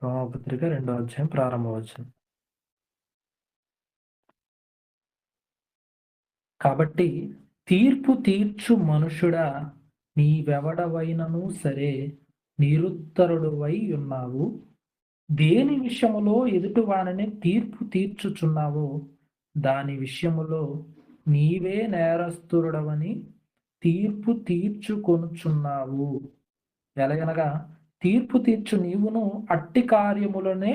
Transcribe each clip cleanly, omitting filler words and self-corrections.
రోమపత్రిక 2వ అధ్యాయం ప్రారంభవచనం. కాబట్టి తీర్పు తీర్చు మనుషుడా, నీవెవడవైనను సరే నిరుత్తరుడువై ఉన్నావు. దేని విషయములో ఎదుటివానిని తీర్పు తీర్చుచున్నావో దాని విషయములో నీవే నేరస్తుడవని తీర్పు తీర్చుకొనుచున్నావు. ఎలగనగా తీర్పు తీర్చు నీవును అట్టి కార్యములనే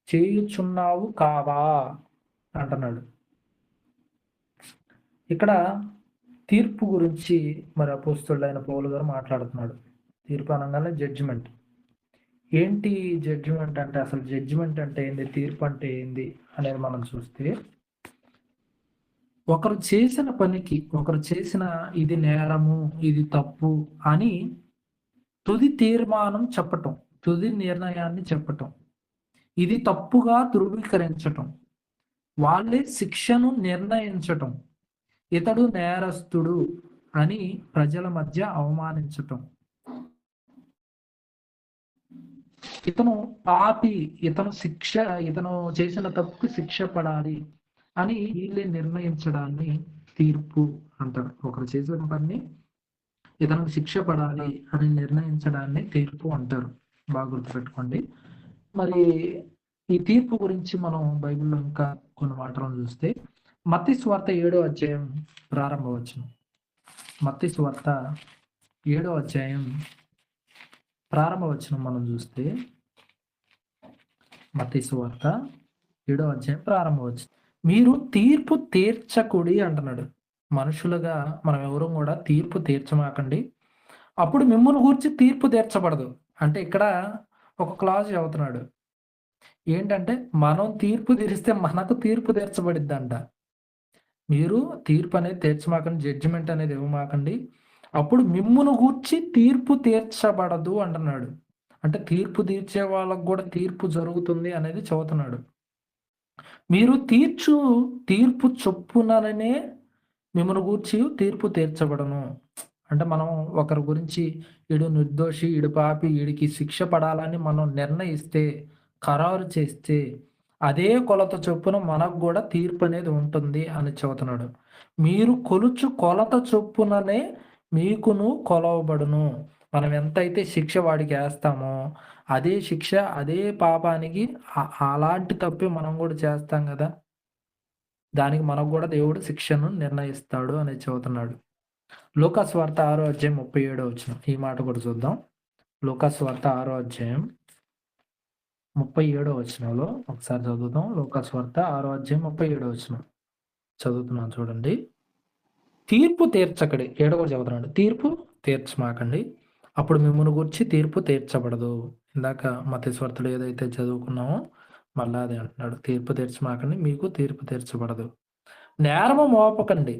చేయుచున్నావు కావా అంటున్నాడు. ఇక్కడ తీర్పు గురించి మరి అపోస్తలుడైన పౌలు గారు మాట్లాడుతున్నాడు. తీర్పు అనగానే జడ్జిమెంట్. ఏంటి జడ్జిమెంట్ అంటే, అసలు జడ్జిమెంట్ అంటే ఏంది, తీర్పు అంటే ఏంది అనేది మనం చూస్తే, ఒకరు చేసిన పనికి ఒకరు చేసిన ఇది నేరము ఇది తప్పు అని తుది తీర్మానం చెప్పటం, తుది నిర్ణయాన్ని చెప్పటం, ఇది తప్పుగా ధృవీకరించటం, వాళ్ళే శిక్షను నిర్ణయించటం, ఇతడు నేరస్తుడు అని ప్రజల మధ్య అవమానించటం, ఇతను పాపి, ఇతను చేసిన తప్పుకు శిక్ష పడాలి అని వీళ్ళే నిర్ణయించడాన్ని తీర్పు అంటారు. ఒకరు చేసిన పని ఇతనికి శిక్ష పడాలి అని నిర్ణయించడాన్ని తీర్పు అంటారు. బాగా గుర్తుపెట్టుకోండి. మరి ఈ తీర్పు గురించి మనం బైబిల్లో ఇంకా కొన్ని మాటలను చూస్తే, మత్తయి సువార్త 7వ అధ్యాయం ప్రారంభవచనం. మత్తయి సువార్త 7వ అధ్యాయం ప్రారంభవచనం మనం చూస్తే, మత్తయి సువార్త 7వ అధ్యాయం ప్రారంభవచనం. మీరు తీర్పు తీర్చకుడి అంటున్నాడు. మనుషులుగా మనం ఎవరు కూడా తీర్పు తీర్చమాకండి, అప్పుడు మిమ్మల్ని గురించి తీర్పు తీర్చబడదు. అంటే ఇక్కడ ఒక క్లాజ్ చెబుతున్నాడు. ఏంటంటే, మనం తీర్పు తీరిస్తే మనకు తీర్పు తీర్చబడిద్దంట. మీరు తీర్పు అనేది తీర్చమాకండి, జడ్జిమెంట్ అనేది ఇవ్వమాకండి, అప్పుడు మిమ్మును గూర్చి తీర్పు తీర్చబడదు అంటున్నాడు. అంటే తీర్పు తీర్చే వాళ్ళకు కూడా తీర్పు జరుగుతుంది అనేది చెబుతున్నాడు. మీరు తీర్పు చొప్పుననే మిమ్మల్ని గూర్చి తీర్పు తీర్చబడను. అంటే మనం ఒకరి గురించి ఈడు నిర్దోషి, ఈడు పాపి, ఈడికి శిక్ష పడాలని మనం నిర్ణయిస్తే, ఖరారు చేస్తే, అదే కొలత చొప్పున మనకు కూడా తీర్పు అనేది ఉంటుంది అని చెబుతున్నాడు. మీరు కొలుచు కొలత చొప్పుననే మీకును కొలవబడును. మనం ఎంతైతే శిక్ష వాడికి వేస్తామో అదే శిక్ష, అదే పాపానికి అలాంటి తప్పే మనం కూడా చేస్తాం కదా, దానికి మనకు కూడా దేవుడు శిక్షను నిర్ణయిస్తాడు అని చెబుతున్నాడు. లూకాసు వార్త 6వ అధ్యాయం 37వ వచనం. ఈ మాట కూడా చూద్దాం. లూకాసు వార్త 6వ అధ్యాయం 37వ వచనంలో ఒకసారి చదువుదాం. లూకాసు వార్త 6వ అధ్యాయం 37వ వచనం చదువుతున్నాను చూడండి. తీర్పు తీర్చకడి, 7వ చదువుతున్నాడు. తీర్పు తీర్చమాకండి, అప్పుడు మిమ్మల్ని గురించి తీర్పు తీర్చబడదు. ఇందాక మత్తయి సువార్తలో ఏదైతే చదువుకున్నామో మళ్ళా అదే అంటున్నాడు. తీర్పు తీర్చమాకండి, మీకు తీర్పు తీర్చబడదు. నేరము మోపకండి,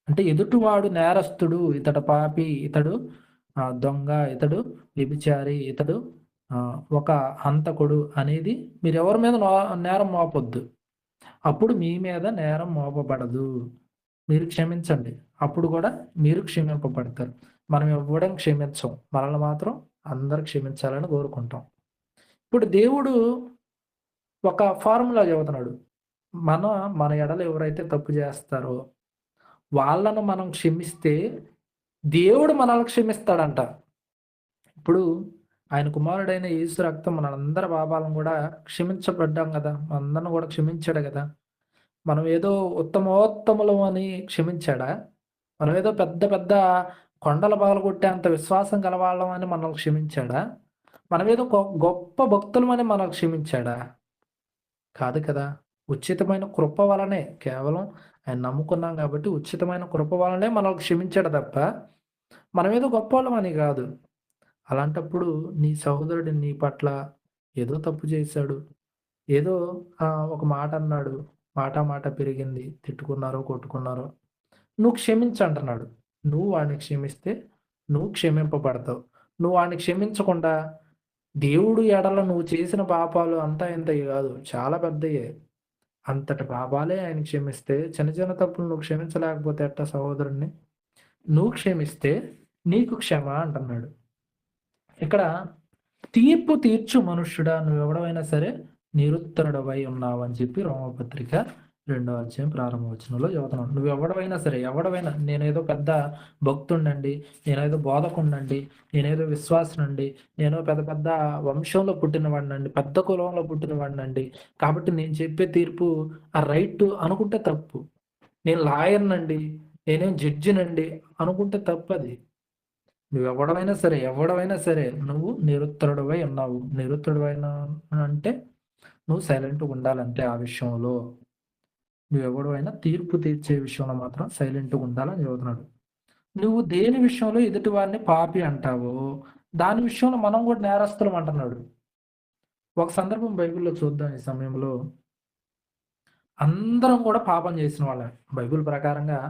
అంటే ఎదుటివాడు నేరస్తుడు, ఇతడు పాపి, ఇతడు దొంగ, ఇతడు వ్యభిచారి, ఇతడు ఒక హంతకుడు అనేది మీరు ఎవరి మీద నేరం మోపొద్దు. అప్పుడు మీ మీద నేరం మోపబడదు. మీరు క్షమించండి, అప్పుడు కూడా మీరు క్షమింపబడతారు. మనం ఇవ్వడం క్షమించం, మనల్ని మాత్రం అందరు క్షమించాలని కోరుకుంటాం. ఇప్పుడు దేవుడు ఒక ఫార్ములా చెబుతున్నాడు. మన ఎడలు ఎవరైతే తప్పు చేస్తారో వాళ్ళను మనం క్షమిస్తే దేవుడు మనల్ని క్షమిస్తాడంట. ఇప్పుడు ఆయన కుమారుడైన యేసు రక్తం మనందరి పాపాలను కూడా క్షమించబడ్డాం కదా, మనందరిని కూడా క్షమించాడు కదా. మనం ఏదో ఉత్తమోత్తములం అని క్షమించాడా? మనం ఏదో పెద్ద పెద్ద కొండల పగలగొట్టే అంత విశ్వాసం గలవాళ్ళం అని మనల్ని క్షమించాడా? మనం ఏదో గొప్ప భక్తులమని మనల్ని క్షమించాడా? కాదు కదా. ఉచితమైన కృప వలనే, కేవలం ఆయన నమ్ముకున్నాం కాబట్టి ఉచితమైన కృప వలనే మనల్ని క్షమించాడు తప్ప మనం ఏదో గొప్పవాళ్ళమని కాదు. అలాంటప్పుడు నీ సహోదరుడు నీ పట్ల ఏదో తప్పు చేశాడు, ఏదో ఒక మాట అన్నాడు, మాట పెరిగింది, తిట్టుకున్నారో కొట్టుకున్నారో, నువ్వు క్షమించంటున్నాడు. నువ్వు వాడిని క్షమిస్తే నువ్వు క్షమింపబడతావు. నువ్వు వాడిని క్షమించకుండా దేవుడు ఎడల నువ్వు చేసిన పాపాలు అంతా ఇంత కాదు, చాలా పెద్దయే, అంతటి పాపాలే ఆయన క్షమిస్తే చిన్న చిన్న తప్పులు నువ్వు క్షమించలేకపోతే ఎట్టా సహోదరుణ్ణి? నువ్వు క్షమిస్తే నీకు క్షమ అంటున్నాడు. ఇక్కడ తీర్పు తీర్చు మనుష్యుడా, నువ్వెవడవైనా సరే నిరుత్తరుడవై ఉన్నావు అని చెప్పి రోమపత్రిక 2వ అధ్యాయం ప్రారంభ వచనంలో చదువుతున్నాను. నువ్వెవడవైనా సరే, ఎవడవైనా, నేనేదో పెద్ద భక్తుండండి, నేనేదో బోధకుండండి, నేనేదో విశ్వాసనండి, నేను పెద్ద పెద్ద వంశంలో పుట్టినవాడినండి, పెద్ద కులంలో పుట్టినవాడినండి, కాబట్టి నేను చెప్పే తీర్పు ఆ రైట్ అనుకుంటే తప్పు. నేను లాయర్నండి, నేనేం జడ్జినండి అనుకుంటే తప్పది. నువ్వెవడవైనా సరే, ఎవడవైనా సరే నువ్వు నిరుత్తరుడివై ఉన్నావు. నిరుత్తరుడివైన అంటే నువ్వు సైలెంట్‌గా ఉండాలంటే ఆ విషయంలో. నువ్వెవడివైనా తీర్పు తీర్చే విషయంలో మాత్రం సైలెంట్‌గా ఉండాలని చెబుతున్నాడు. నువ్వు దేని విషయంలో ఎదుటి వారిని పాపి అంటావో, దాని విషయంలో మనం కూడా నేరస్తులం అంటున్నాడు. ఒక సందర్భం బైబిల్‌లో చూద్దాం ఈ సమయంలో. అందరం కూడా పాపం చేసిన వాళ్ళే. బైబిల్ ప్రకారంగా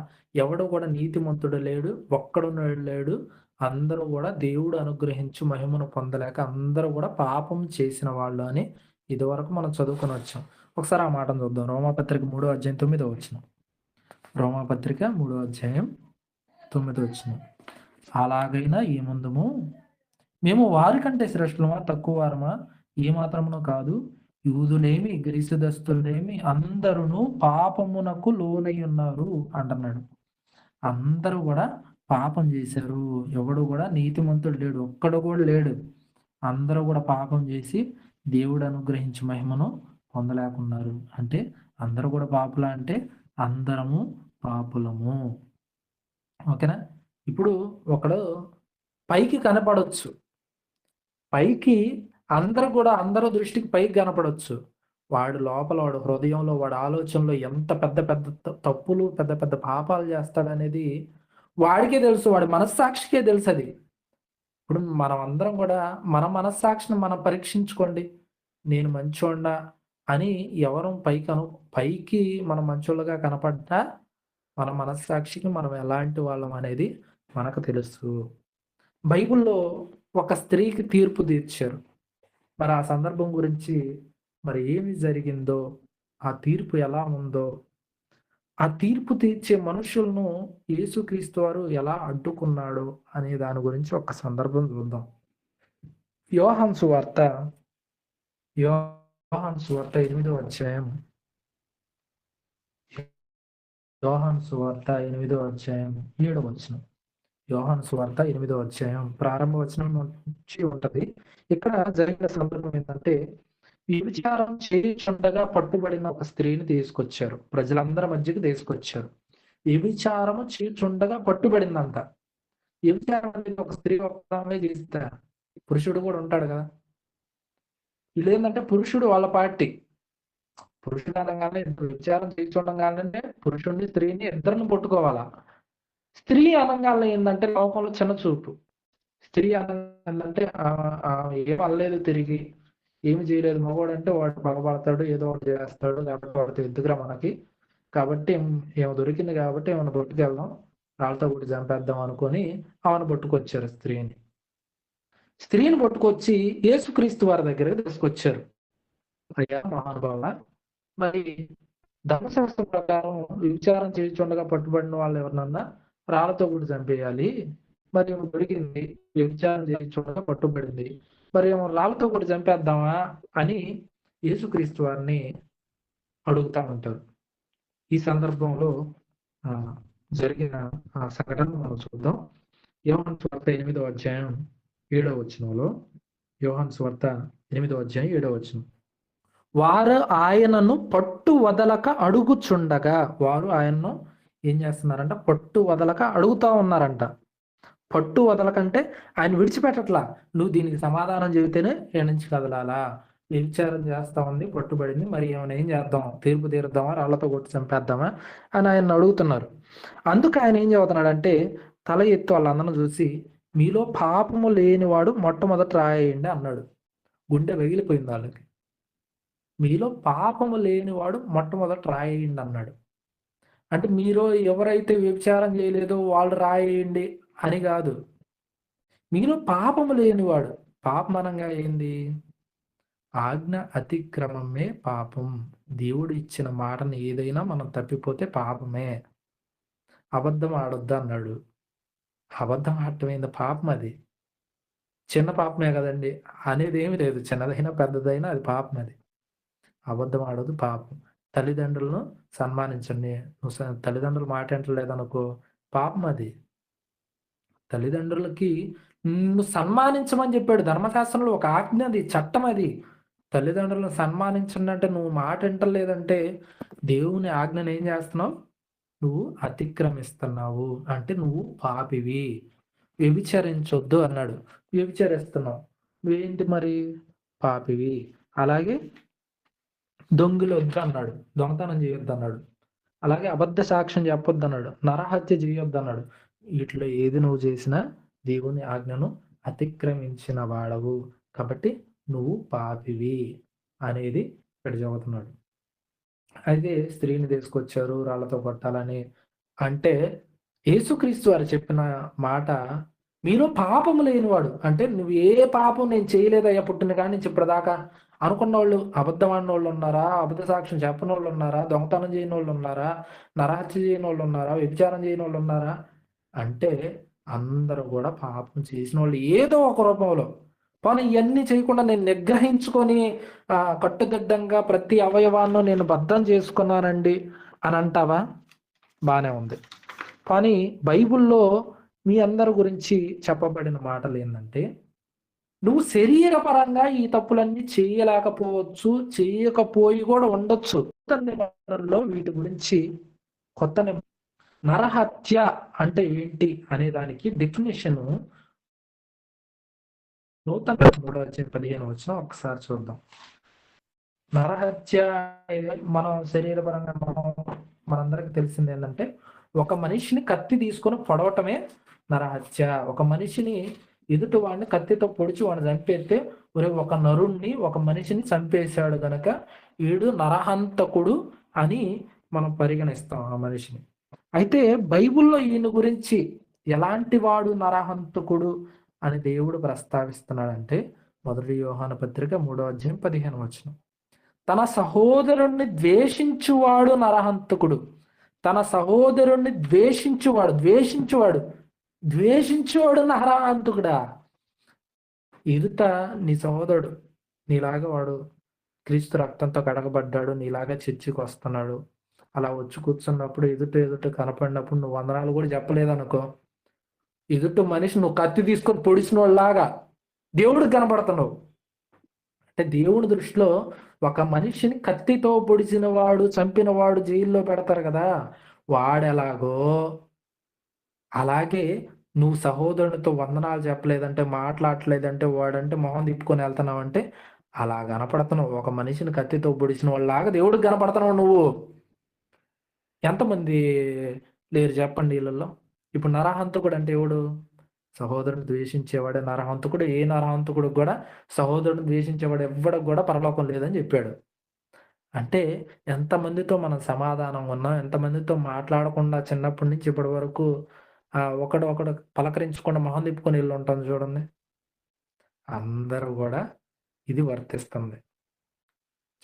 ఎవడు కూడా నీతిమంతుడు లేడు, ఒక్కడును లేడు. అందరూ కూడా దేవుడు అనుగ్రహించు మహిమను పొందలేక అందరూ కూడా పాపం చేసిన వాళ్ళు అని ఇదివరకు మనం చదువుకొని వచ్చాం. ఒకసారి ఆ మాటను చూద్దాం. రోమాపత్రిక 3వ అధ్యాయం 9వ వచనం. రోమాపత్రిక 3వ అధ్యాయం 9వ వచనం. అలాగైనా ఏముందుము, మేము వారికంటే శ్రేష్ఠులమా, తక్కువ వారమా? ఏమాత్రమును కాదు. యూదులేమి, గ్రీసుదస్తులేమి అందరును పాపమునకు లోనై ఉన్నారు అంటున్నాడు. అందరూ కూడా పాపం చేశారు. ఎవడు కూడా నీతిమంతుడు లేడు. ఒక్కడు కూడా లేడు. అందరూ కూడా పాపం చేసి దేవుడు అనుగ్రహించి మహిమను పొందలేకున్నారు. అంటే అందరూ కూడా పాపులా అంటే అందరము పాపులము. ఓకేనా? ఇప్పుడు ఒకడు పైకి కనపడొచ్చు. పైకి అందరూ దృష్టికి పైకి కనపడొచ్చు. వాడు లోపల, వాడు హృదయంలో, వాడి ఆలోచనలో ఎంత పెద్ద పెద్ద తప్పులు, పెద్ద పెద్ద పాపాలు చేస్తాడనేది వాడికే తెలుసు. వాడి మనస్సాక్షికే తెలుసది. ఇప్పుడు మనమందరం కూడా మన మనస్సాక్షిని మనం పరీక్షించుకోండి. నేను మంచోడినా అని ఎవరం పైకి మనం మంచోళ్ళుగా కనపడ్డా మన మనస్సాక్షికి మనం ఎలాంటి వాళ్ళం అనేది మనకు తెలుసు. బైబిల్‌లో ఒక స్త్రీకి తీర్పు తీర్చారు. మరి ఆ సందర్భం గురించి మరి ఏమి జరిగిందో, ఆ తీర్పు ఎలా ఉందో, ఆ తీర్పు తీర్చే మనుషులను యేసుక్రీస్తు వారు ఎలా అడ్డుకున్నాడో అనే దాని గురించి ఒక సందర్భం చూద్దాం. యోహాను సువార్త 8వ అధ్యాయం. యోహాను సువార్త 8వ అధ్యాయం 7వ వచనం. యోహాను సువార్త 8వ అధ్యాయం ప్రారంభ వచనం నుంచి ఉంటది. ఇక్కడ జరిగిన సందర్భం ఏంటంటే, వ్యభిచారం చేయుచుండగా పట్టుబడిన ఒక స్త్రీని తీసుకొచ్చారు. ప్రజలందరి మధ్యకి తీసుకొచ్చారు. వ్యభిచారము చేయుచుండగా పట్టుబడిందంట. వ్యభిచారం అనేది ఒక స్త్రీ ఒక్కమే చేస్తే పురుషుడు కూడా ఉంటాడు కదా. వీళ్ళేందంటే పురుషుడు వాళ్ళ పార్టీ. పురుషుడు అనగానే వ్యభిచారం చేయుచుండగానే పురుషుడిని, స్త్రీని ఇద్దరిని పట్టుకోవాలా. స్త్రీ అనంగానే ఏందంటే లోకంలో చిన్న చూపు. స్త్రీ అనంటే ఏం అనలేదు తిరిగి. ఏమి చేయలేదు. మగవాడంటే వాడు పగబడతాడు, ఏదో ఒకటి చేస్తాడు. కాబట్టి వాడితో ఎందుకురా మనకి. కాబట్టి ఈమె దొరికింది కాబట్టి ఈమెను పట్టుకెళ్దాం, రాళ్ళతో కొట్టి చంపేద్దాం అనుకొని ఆమెను పట్టుకొచ్చారు స్త్రీని. స్త్రీని పట్టుకొచ్చి యేసుక్రీస్తు వారి దగ్గరికి తీసుకొచ్చారు. అయ్యా మహానుభావ, మరి ధర్మశాస్త్రం ప్రకారం విచారం చేయుచుండగా పట్టుబడిన వాళ్ళు ఎవరినన్నా రాళ్ళతో కూడా చంపేయాలి. మరి ఏమో దొరికింది, వ్యభిచారం చేయుచుండగా పట్టుబడింది, మరి ఏమో రాళ్ళతో కూడా చంపేద్దామా అని యేసుక్రీస్తు వారిని అడుగుతా ఉంటారు. ఈ సందర్భంలో జరిగిన ఆ సంఘటన మనం చూద్దాం. యోహాను సువార్త 8వ అధ్యాయం 7వ వచనంలో. యోహాను సువార్త 8వ అధ్యాయం 7వ వచనం. వారు ఆయనను పట్టు వదలక అడుగుచుండగా, వారు ఆయన్ను ఏం చేస్తున్నారంట? పట్టు వదలక అడుగుతా ఉన్నారంట. పట్టు వదలకంటే ఆయన విడిచిపెట్టట్లా. నువ్వు దీనికి సమాధానం చెబితేనే ఈడ నుంచి కదలాలా. వ్యభిచారం చేస్తా ఉంది, పట్టుబడింది, మరి ఏమైనా ఏం చేద్దాం? తీర్పు తీరుద్దామా, రాళ్లతో కొట్టి చంపేద్దామా అని ఆయన అడుగుతున్నారు. అందుకు ఆయన ఏం చెబుతున్నాడంటే, తల ఎత్తి వాళ్ళందరిని చూసి, మీలో పాపము లేనివాడు మొట్టమొదట రాయేయండి అన్నాడు. గుండె వెగిలిపోయింది వాళ్ళకి. మీలో పాపము లేనివాడు మొట్టమొదట రాయేయండి అన్నాడు. అంటే మీరు ఎవరైతే వ్యభిచారం చేయలేదో వాళ్ళు రాయేయండి అని కాదు. మీలో పాపము లేనివాడు. పాపం అనంగా ఏంది? ఆజ్ఞ అతిక్రమమే పాపం. దేవుడు ఇచ్చిన మాటను ఏదైనా మనం తప్పిపోతే పాపమే. అబద్ధం ఆడొద్దు అన్నాడు. అబద్ధం ఆడటం ఏంది? పాపం అది. చిన్న పాపమే కదండి అనేది ఏమి లేదు. చిన్నదైనా పెద్దదైనా అది పాపం అది. అబద్ధం ఆడొద్దు పాపం. తల్లిదండ్రులను సన్మానించండి. నువ్వు తల్లిదండ్రుల మాట వింటలేదనుకో పాపం అది. తల్లిదండ్రులకి నువ్వు సన్మానించమని చెప్పాడు. ధర్మశాస్త్రంలో ఒక ఆజ్ఞ అది, చట్టం అది. తల్లిదండ్రులను సన్మానించండి అంటే నువ్వు మాట వింటలేదంటే దేవుని ఆజ్ఞను ఏం చేస్తున్నావు? నువ్వు అతిక్రమిస్తున్నావు. అంటే నువ్వు పాపివి. వ్యభిచరించొద్దు అన్నాడు. వ్యభిచరిస్తున్నావు. నువ్వేంటి మరి? పాపివి. అలాగే దొంగిలొద్దు అన్నాడు. దొంగతనం చేయొద్దు అన్నాడు. అలాగే అబద్ధ సాక్ష్యం చెప్పొద్దు అన్నాడు. నరహత్య చేయొద్దు అన్నాడు. వీటిలో ఏది నువ్వు చేసినా దేవుని ఆజ్ఞను అతిక్రమించిన వాడవు. కాబట్టి నువ్వు పాపివి అనేది ఇక్కడ చెబుతున్నాడు. అయితే స్త్రీని తీసుకొచ్చారు రాళ్లతో కొట్టాలని. అంటే యేసుక్రీస్తు వారు చెప్పిన మాట, మీలో పాపము లేనివాడు, అంటే నువ్వు ఏ పాపం నేను చేయలేదయ్యా పుట్టిన కాడి నుంచి ఇప్పటిదాకా అనుకున్న వాళ్ళు, అబద్ధం ఆడిన వాళ్ళు ఉన్నారా, అబద్ధ సాక్ష్యం చెప్పని వాళ్ళు ఉన్నారా, దొంగతనం చేయని వాళ్ళు ఉన్నారా, నరహత్య చేయని వాళ్ళు ఉన్నారా, వ్యభిచారం చేయని వాళ్ళు ఉన్నారా అంటే అందరూ కూడా పాపం చేసిన వాళ్ళు ఏదో ఒక రూపంలో. కానీ ఇవన్నీ చేయకుండా నేను నిగ్రహించుకొని కట్టుదిడ్డంగా ప్రతి అవయవాన్ని నేను భద్రం చేసుకున్నానండి అని అంటావా? బానే ఉంది. కానీ బైబిల్లో మీ అందరి గురించి చెప్పబడిన మాటలు ఏంటంటే, నువ్వు శరీరపరంగా ఈ తప్పులన్నీ చేయలేకపోవచ్చు, చేయకపోయి కూడా ఉండొచ్చు. కొత్త నిబంధనలో వీటి గురించి నరహత్య అంటే ఏంటి అనే దానికి డెఫినేషన్ నూతన 3:15 ఒకసారి చూద్దాం. నరహత్య మనం శరీరపరంగా మనందరికి తెలిసింది ఏంటంటే, ఒక మనిషిని కత్తి తీసుకొని పొడవటమే నరహత్య. ఒక మనిషిని ఎదుటి వాడిని కత్తితో పొడిచి వాడిని చంపేస్తే, ఒక నరుణ్ణి ఒక మనిషిని చంపేశాడు గనక వీడు నరహంతకుడు అని మనం పరిగణిస్తాం ఆ మనిషిని. అయితే బైబిల్లో ఈయన గురించి ఎలాంటి వాడు నరహంతకుడు అని దేవుడు ప్రస్తావిస్తున్నాడంటే, 1 యోహాను పత్రిక 3:15 తన సహోదరుణ్ణి ద్వేషించువాడు నరహంతకుడు. తన సహోదరుణ్ణి ద్వేషించువాడు నరహంతకుడా? ఎదుట నీ సహోదరుడు నీలాగా వాడు క్రీస్తు రక్తంతో కడగబడ్డాడు, నీలాగా చర్చికి వస్తున్నాడు, అలా వచ్చి కూర్చున్నప్పుడు ఎదుట కనపడినప్పుడు నువ్వు వందనాలు కూడా చెప్పలేదనుకో, ఎదుట మనిషి నువ్వు కత్తి తీసుకొని పొడిచిన వాళ్ళలాగా దేవుడికి కనపడుతున్నావు. అంటే దేవుని దృష్టిలో ఒక మనిషిని కత్తితో పొడిచిన వాడు, చంపిన వాడు జైల్లో పెడతారు కదా, వాడెలాగో అలాగే నువ్వు సహోదరునితో వందనాలు చెప్పలేదంటే, మాట్లాడలేదంటే, వాడంటే మొహం తిప్పుకొని వెళ్తున్నావు అంటే అలా కనపడుతున్నావు. ఒక మనిషిని కత్తితో పొడిచిన వాళ్ళలాగా దేవుడికి కనపడుతున్నావు నువ్వు. ఎంతమంది లేరు చెప్పండి వీళ్ళల్లో? ఇప్పుడు నరహంతకుడు అంటే ఎవడు? సహోదరుని ద్వేషించేవాడే నరహంతకుడు. ఏ నరహంతకుడు కూడా సహోదరుని ద్వేషించేవాడు ఎవ్వడికి కూడా పరలోకం లేదని చెప్పాడు. అంటే ఎంతమందితో మనం సమాధానం ఉన్నాం, ఎంతమందితో మాట్లాడకుండా చిన్నప్పటి నుంచి ఇప్పటి వరకు ఒకడు పలకరించకుండా మొహం తిప్పుకొని వెళ్ళి ఉంటాం చూడండి. అందరూ కూడా ఇది వర్తిస్తుంది.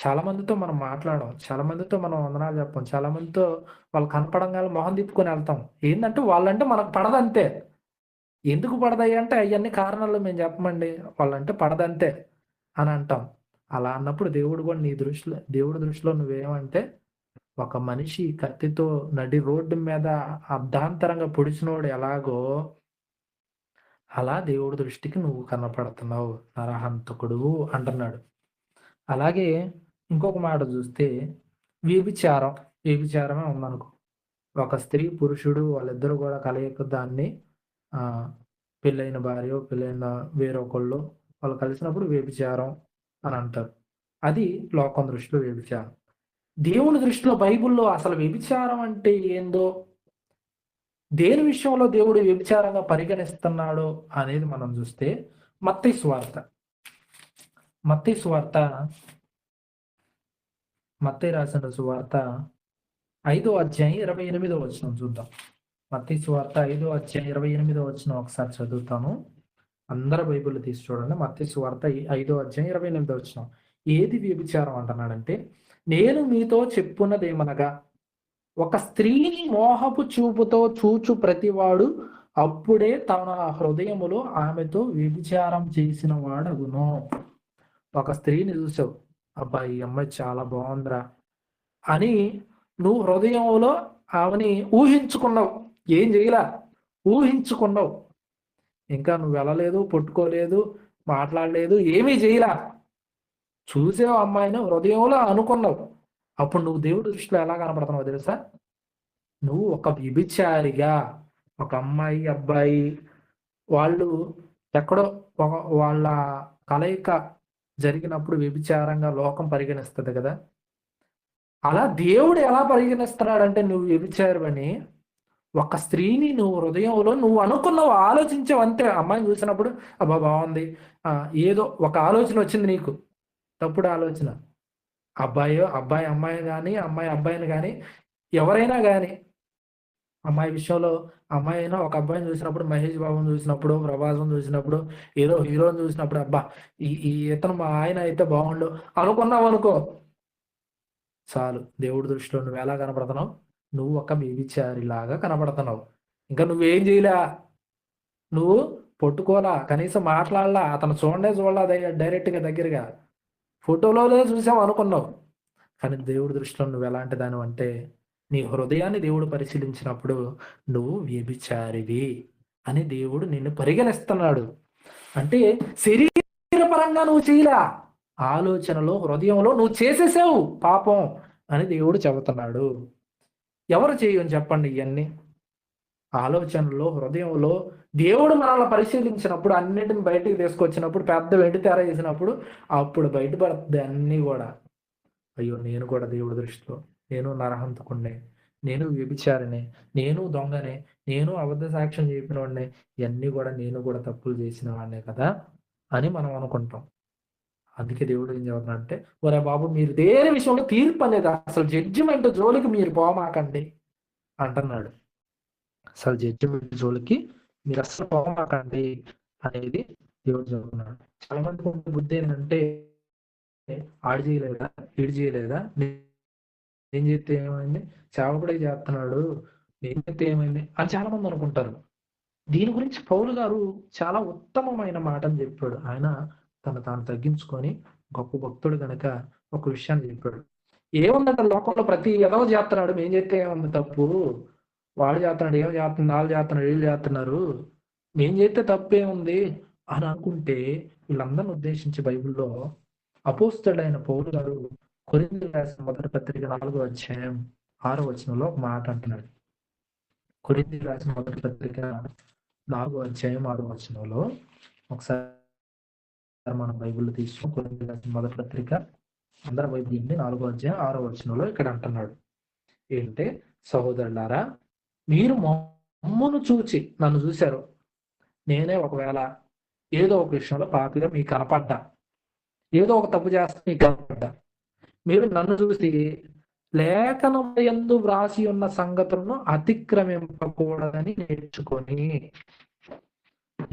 చాలా మందితో మనం మాట్లాడం, చాలా మందితో మనం వందనాలు చెప్పం, చాలా మందితో వాళ్ళు కనపడంగానే మొహం తిప్పుకొని వెళ్తాం. ఏంటంటే వాళ్ళంటే మనకు పడదంతే. ఎందుకు పడదాయి అంటే అవన్నీ కారణాలు మేము చెప్పమండి, వాళ్ళంటే పడదంతే అని అంటాం. అలా అన్నప్పుడు దేవుడు కూడా దేవుడి దృష్టిలో నువ్వేమంటే, ఒక మనిషి కత్తితో నడి రోడ్డు మీద అర్ధాంతరంగా పొడిచినోడు ఎలాగో అలా దేవుడి దృష్టికి నువ్వు కనపడుతున్నావు, నరహంతకుడు అంటున్నాడు. అలాగే ఇంకొక మాట చూస్తే వ్యభిచారమే ఉందనుకో. ఒక స్త్రీ పురుషుడు వాళ్ళిద్దరూ కూడా కలయిక దాన్ని పెళ్ళైన భార్య పెళ్ళైన వేరొకళ్ళు వాళ్ళు కలిసినప్పుడు వ్యభిచారం అని అంటారు. అది లోకం దృష్టిలో వ్యభిచారం. దేవుని దృష్టిలో బైబిల్లో అసలు వ్యభిచారం అంటే ఏందో, దేని విషయంలో దేవుడు వ్యభిచారంగా పరిగణిస్తున్నాడో అనేది మనం చూస్తే మత్తయి రాసిన సువార్త 5:28 చూద్దాం. మత్తయి సువార్త 5:28 ఒకసారి చదువుతాను. అందరూ బైబిల్ తీసి చూడండి. మత్తయి సువార్త 5:28 ఏది వ్యభిచారం అంటున్నాడంటే, నేను మీతో చెప్పున్నదేమనగా, ఒక స్త్రీని మోహపు చూపుతో చూచు ప్రతివాడు అప్పుడే తన హృదయములో ఆమెతో వ్యభిచారం చేసిన వాడగును. ఒక స్త్రీని చూసావు, అబ్బాయి ఈ అమ్మాయి చాలా బాగుందిరా అని నువ్వు హృదయంలో ఆమెని ఊహించుకున్నావు. ఏం చేయలా, ఊహించుకున్నావు. ఇంకా నువ్వు వెళ్ళలేదు, పట్టుకోలేదు, మాట్లాడలేదు, ఏమీ చేయలా. చూసావు అమ్మాయిని, హృదయంలో అనుకున్నావు. అప్పుడు నువ్వు దేవుడి దృష్టిలో ఎలా కనపడుతున్నావు తెలుసా? నువ్వు ఒక వ్యభిచారిగా. ఒక అమ్మాయి అబ్బాయి వాళ్ళు ఎక్కడో వాళ్ళ కలయిక జరిగినప్పుడు వ్యభిచారంగా లోకం పరిగణిస్తుంది కదా. అలా దేవుడు ఎలా పరిగణిస్తున్నాడంటే, నువ్వు వ్యభిచారమని ఒక స్త్రీని నువ్వు హృదయంలో నువ్వు అనుకున్నావు, ఆలోచించావు అంతే. అమ్మాయిని చూసినప్పుడు అబ్బా బాగుంది, ఏదో ఒక ఆలోచన వచ్చింది నీకు, తప్పుడు ఆలోచన. అబ్బాయి అమ్మాయి కానీ, అమ్మాయి అబ్బాయిని కానీ, ఎవరైనా కానీ, అమ్మాయి విషయంలో అమ్మాయి అయినా ఒక అబ్బాయిని చూసినప్పుడు, మహేష్ బాబుని చూసినప్పుడు, ప్రభాసం చూసినప్పుడు, ఏదో హీరోని చూసినప్పుడు అబ్బా ఈ ఇతను మా ఆయన అయితే బాగుండు అనుకున్నావు అనుకో, చాలు దేవుడి దృష్టిలో నువ్వు ఎలా కనపడుతున్నావు? నువ్వు ఒక వ్యభిచారిలాగా కనపడుతున్నావు. ఇంకా నువ్వేం చేయలే, నువ్వు పట్టుకోలా, కనీసం మాట్లాడలా, అతను చూడలా డైరెక్ట్గా దగ్గరగా, ఫోటోలో చూసావు అనుకున్నావు. కానీ దేవుడి దృష్టిలో నువ్వు ఎలాంటి దాని అంటే, నీ హృదయాన్ని దేవుడు పరిశీలించినప్పుడు నువ్వు వ్యభిచారివి అని దేవుడు నిన్ను పరిగణిస్తున్నాడు. అంటే శరీరపరంగా నువ్వు చేయలా, ఆలోచనలో హృదయంలో నువ్వు చేసేసావు పాపం అని దేవుడు చెబుతున్నాడు. ఎవరు చేయని చెప్పండి ఇవన్నీ? ఆలోచనలో హృదయంలో దేవుడు మనల్ని పరిశీలించినప్పుడు, అన్నిటిని బయటికి తీసుకొచ్చినప్పుడు, పెద్ద వెండి తెర వేసినప్పుడు అప్పుడు బయటపడుతుంది అన్నీ కూడా. అయ్యో నేను కూడా దేవుడి దృష్టిలో నేను నరహంతకుణ్ణి, నేను వ్యభిచారిని, నేను దొంగనే, నేను అబద్ధ సాక్ష్యం చెప్పిన వాడిని, ఇవన్నీ కూడా నేను కూడా తప్పులు చేసిన వాడినే కదా అని మనం అనుకుంటాం. అందుకే దేవుడు ఏం చెబుతున్నాడంటే, ఒరే బాబు మీరు దేని విషయంలో తీర్పు అనేది, అసలు జడ్జిమెంట్ జోలికి మీరు పోమాకండి అంటున్నాడు. అసలు జడ్జిమెంట్ జోలికి మీరు అసలు పోమాకండి అనేది దేవుడు చెబుతున్నాడు. చాలా మంది బుద్ధి ఏంటంటే, ఆడు చేయలేదా, ఈడు చేయలేదా, ఏం చేస్తే ఏమైంది, సేవకుడే చేస్తున్నాడు, ఏం చేస్తే ఏమైంది అని చాలా మంది అనుకుంటారు. దీని గురించి పౌలు గారు చాలా ఉత్తమమైన మాటను చెప్పాడు. ఆయన తాను తగ్గించుకొని గొప్ప భక్తుడు కనుక ఒక విషయాన్ని చెప్పాడు. ఏముందంటే లోకంలో ప్రతి ఎదవ చేస్తున్నాడు, మేం చేస్తే ఏముంది తప్పు, వాడు చేస్తున్నాడు, ఏం చేస్తున్నాడు, వాళ్ళు చేస్తున్నాడు, వీళ్ళు చేస్తున్నారు, మేం చేస్తే తప్పేముంది అని అనుకుంటే, వీళ్ళందరిని ఉద్దేశించి బైబిల్లో అపోస్తలుడైన పౌలు గారు కొరింథీయులకు రాసిన మొదటి పత్రిక 4వ అధ్యాయం 6వ వచనంలో ఒక మాట అంటున్నాడు. కొరింథీయులకు రాసిన మొదటి పత్రిక 4వ అధ్యాయం 6వ వచనంలో ఒకసారి మనం బైబిల్ తీసుకుని, కొరింథీయులకు రాసిన మొదటి పత్రిక అందరూ బైబిల్ 4వ అధ్యాయం 6వ వచనంలో ఇక్కడ అంటున్నాడు ఏంటంటే, సహోదరులారా మీరు మమ్మును చూచి నన్ను చూశారు, నేనే ఒకవేళ ఏదో ఒక విషయంలో పాపిగా మీకు కనపడ్డా, ఏదో ఒక తప్పు చేస్తే మీకు కనపడ్డా, మీరు నన్ను చూసి లేఖనము యందు వ్రాసి ఉన్న సంగతులను అతిక్రమింపకూడదని నేర్చుకొని,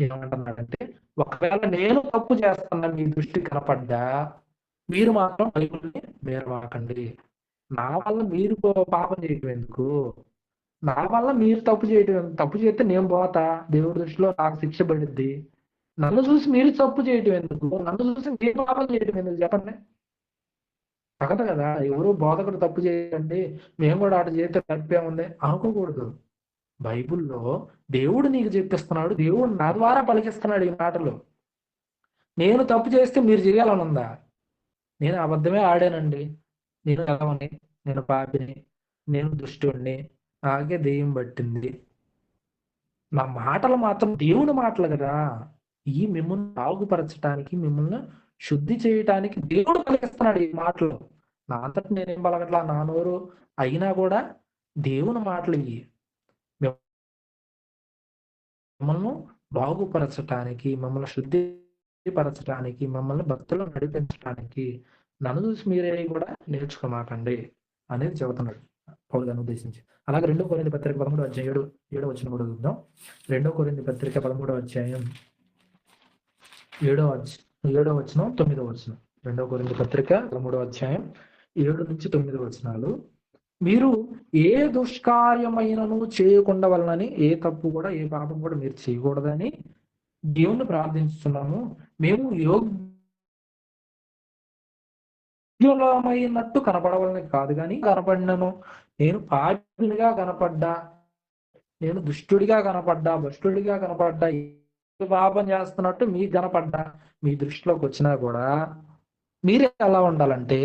ఏమంటున్నాడంటే, ఒకవేళ నేను తప్పు చేస్తున్నా మీ దృష్టి కనపడ్డా, మీరు మాత్రం బైబిల్ని మీరవాకండి. నా వల్ల మీరు పాపం చేయటం ఎందుకు, నా వల్ల మీరు తప్పు చేయటం, తప్పు చేస్తే నేను పోతా, దేవుడి దృష్టిలో నాకు శిక్ష పడిద్ది. నన్ను చూసి మీరు తప్పు చేయటం ఎందుకు, నన్ను చూసి మీరు పాపం చేయటం ఎందుకు చెప్పండి. తగదు కదా, ఎవరు బోధకుడు తప్పు చేయండి మేము కూడా అటు చేస్తే తప్పే ఉంది అనుకోకూడదు. బైబిల్లో దేవుడు నీకు చెప్పిస్తున్నాడు, దేవుడు నా ద్వారా పలికిస్తున్నాడు ఈ మాటలు. నేను తప్పు చేస్తే మీరు చేయాలని ఉందా? నేను అబద్ధమే ఆడానండి, నేను ఎలవని, నేను పాపిని, నేను దుష్టుడిని, నాకే దెయ్యం పట్టింది, నా మాటలు మాత్రం దేవుని మాటలు కదా, ఈ మిమ్మల్ని బాగుపరచడానికి, మిమ్మల్ని శుద్ధి చేయటానికి దేవుడు పలికిస్తున్నాడు ఈ మాటలు. నా అంతటి నేనేం పలకట్లా, నా నోరు అయినా కూడా దేవుని మాటలు ఇవి మిమ్మల్ని బాగుపరచటానికి, మిమ్మల్ని శుద్ధిపరచటానికి, మిమ్మల్ని భక్తులు నడిపించడానికి, నన్ను చూసి మీరే కూడా నేర్చుకోమాకండి అనేది చెబుతున్నాడు పౌలు గారిని ఉద్దేశించి. అలాగే 2 కొరింథీ పత్రిక 13వ అధ్యాయం 7వ వచనం కూడా చూద్దాం. 2 కొరింథీ పత్రిక 13వ అధ్యాయం 7వ వచనం 9వ వచనం. 2 కొరింథీ పత్రిక 13వ అధ్యాయం 7 నుంచి 9 వచనాలు. మీరు ఏ దుష్కార్యమైనను చేయకుండా వలనని, ఏ తప్పు కూడా, ఏ పాపం కూడా మీరు చేయకూడదని దేవుణ్ణి ప్రార్థించుతున్నాము. మేము యోగ్యులమైనట్టు కనపడవలని కాదు గాని, కనపడినను నేను పాపినిగా కనపడ్డా, నేను దుష్టుడిగా కనపడ్డా, భ్రష్టుడిగా కనపడ్డా, ఏ పాపం చేస్తున్నట్టు మీకు కనపడ్డా, మీ దృష్టిలోకి వచ్చినా కూడా మీరు ఎలా ఉండాలంటే,